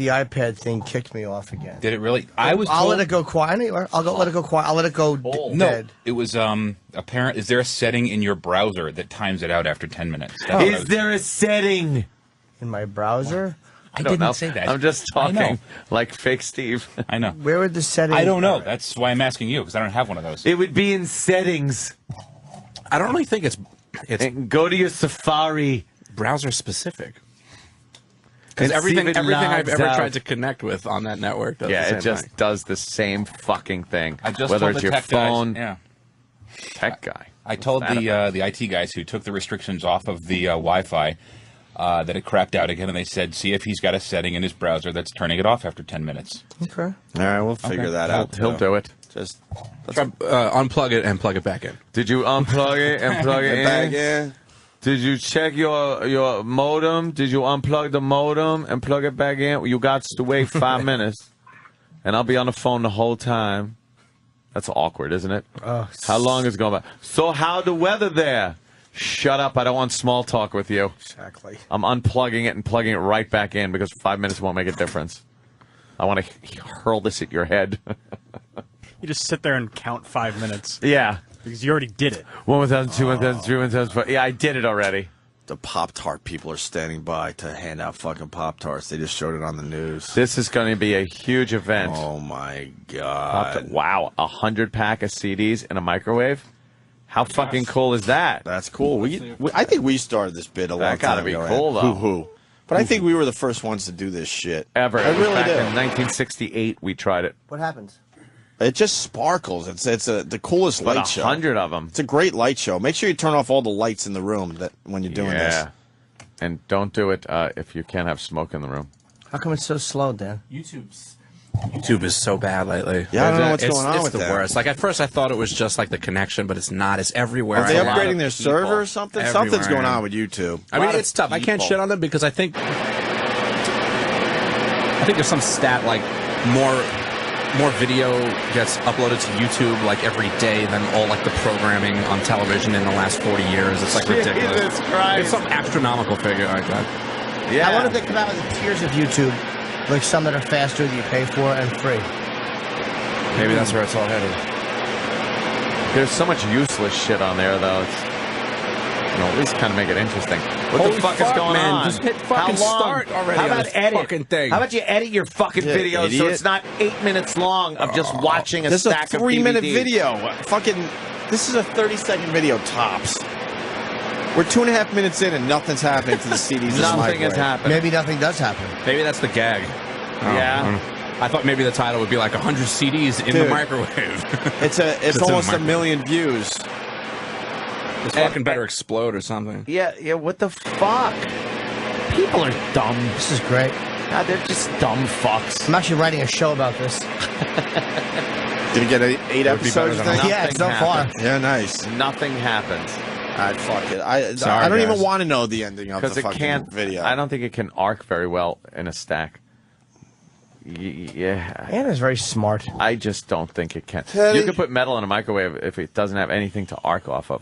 iPad thing kicked me off again. Did it really? I was. I'll told... let it go quiet. I'll let it go quiet. I'll let it go No, dead. it was apparent. Is there a setting in your browser that times it out after 10 minutes? Is there a setting in my browser? I didn't say that. I'm just talking like fake Steve. I know. Where would the setting? I don't know. That's why I'm asking you, because I don't have one of those. It would be in settings. I don't really think it's and go to your Safari. Browser specific. Because everything I've ever tried to connect with on that network does the same it just thing. does the same fucking thing. I just whether told it's the your tech phone, guys, tech guy. I told the IT guys who took the restrictions off of the Wi-Fi that it crapped out again, and they said, see if he's got a setting in his browser that's turning it off after 10 minutes. Okay. All right, we'll figure that out. He'll do it. Just try, unplug it and plug it back in. Did you unplug it and plug it in? Back in. Did you check your modem? Did you unplug the modem and plug it back in? You got to wait 5 minutes, and I'll be on the phone the whole time. That's awkward, isn't it? How long is it going by? So how the weather there? Shut up. I don't want small talk with you. Exactly. I'm unplugging it and plugging it right back in because 5 minutes won't make a difference. I want to hurl this at your head. You just sit there and count 5 minutes. Yeah. Because you already did it. 1,002, 1,003, 1,004. Yeah, I did it already. The Pop-Tart people are standing by to hand out fucking Pop-Tarts. They just showed it on the news. This is going to be a huge event. Oh, my God. Wow, 100-pack of CDs in a microwave? How fucking cool is that? That's cool. I think we started this bit a long time ago. That gotta be cool, though. Hoo-hoo. But I think we were the first ones to do this shit. Ever. I really Back do. in 1968, we tried it. What happens? It just sparkles. It's the coolest light show. 100 of them. It's a great light show. Make sure you turn off all the lights in the room when you're doing this. And don't do it if you can't have smoke in the room. How come it's so slow, Dan? YouTube is so bad lately. Yeah, I don't know what's going on it's with the that. worst. Like at first, I thought it was just like the connection, but it's not. It's everywhere. Are they A lot upgrading of their people server or something? everywhere. Something's going on with YouTube. I mean, it's tough. I can't shit on them because I think there's some stat like more video gets uploaded to YouTube like every day than all like the programming on television in the last 40 years. It's like ridiculous. Jesus Christ. It's some astronomical figure like that. Yeah. I wonder if they come out with the tiers of YouTube, like some that are faster that you pay for and free. Maybe that's where it's all headed. There's so much useless shit on there, though. It's, at least kind of make it interesting. What Holy the fuck is going man. on? Just hit fucking How long? start already How on about this edit? fucking thing. How about you edit your fucking Yeah, video so idiot. it's not 8 minutes long of just watching a This is a stack of 3-minute DVDs? video. This is a 30-second video tops. We're 2.5 minutes in and nothing's happening to the CDs. Nothing has happened. Maybe nothing does happen. Maybe that's the gag. Yeah. I thought maybe the title would be like 100 CDs in the Dude. microwave. It's in almost the a million views. This fucking better explode or something. Yeah, what the fuck? People are dumb. This is great. God, they're just dumb fucks. I'm actually writing a show about this. Did you get 8 episodes? You think? Yeah, so far. Yeah, nice. Nothing happens. All right, fuck it. I Sorry, don't even guys. want to know the ending of the Because fucking it can't. video. I don't think it can arc very well in a stack. Yeah. Anna's very smart. I just don't think it can. Teddy. You could put metal in a microwave if it doesn't have anything to arc off of.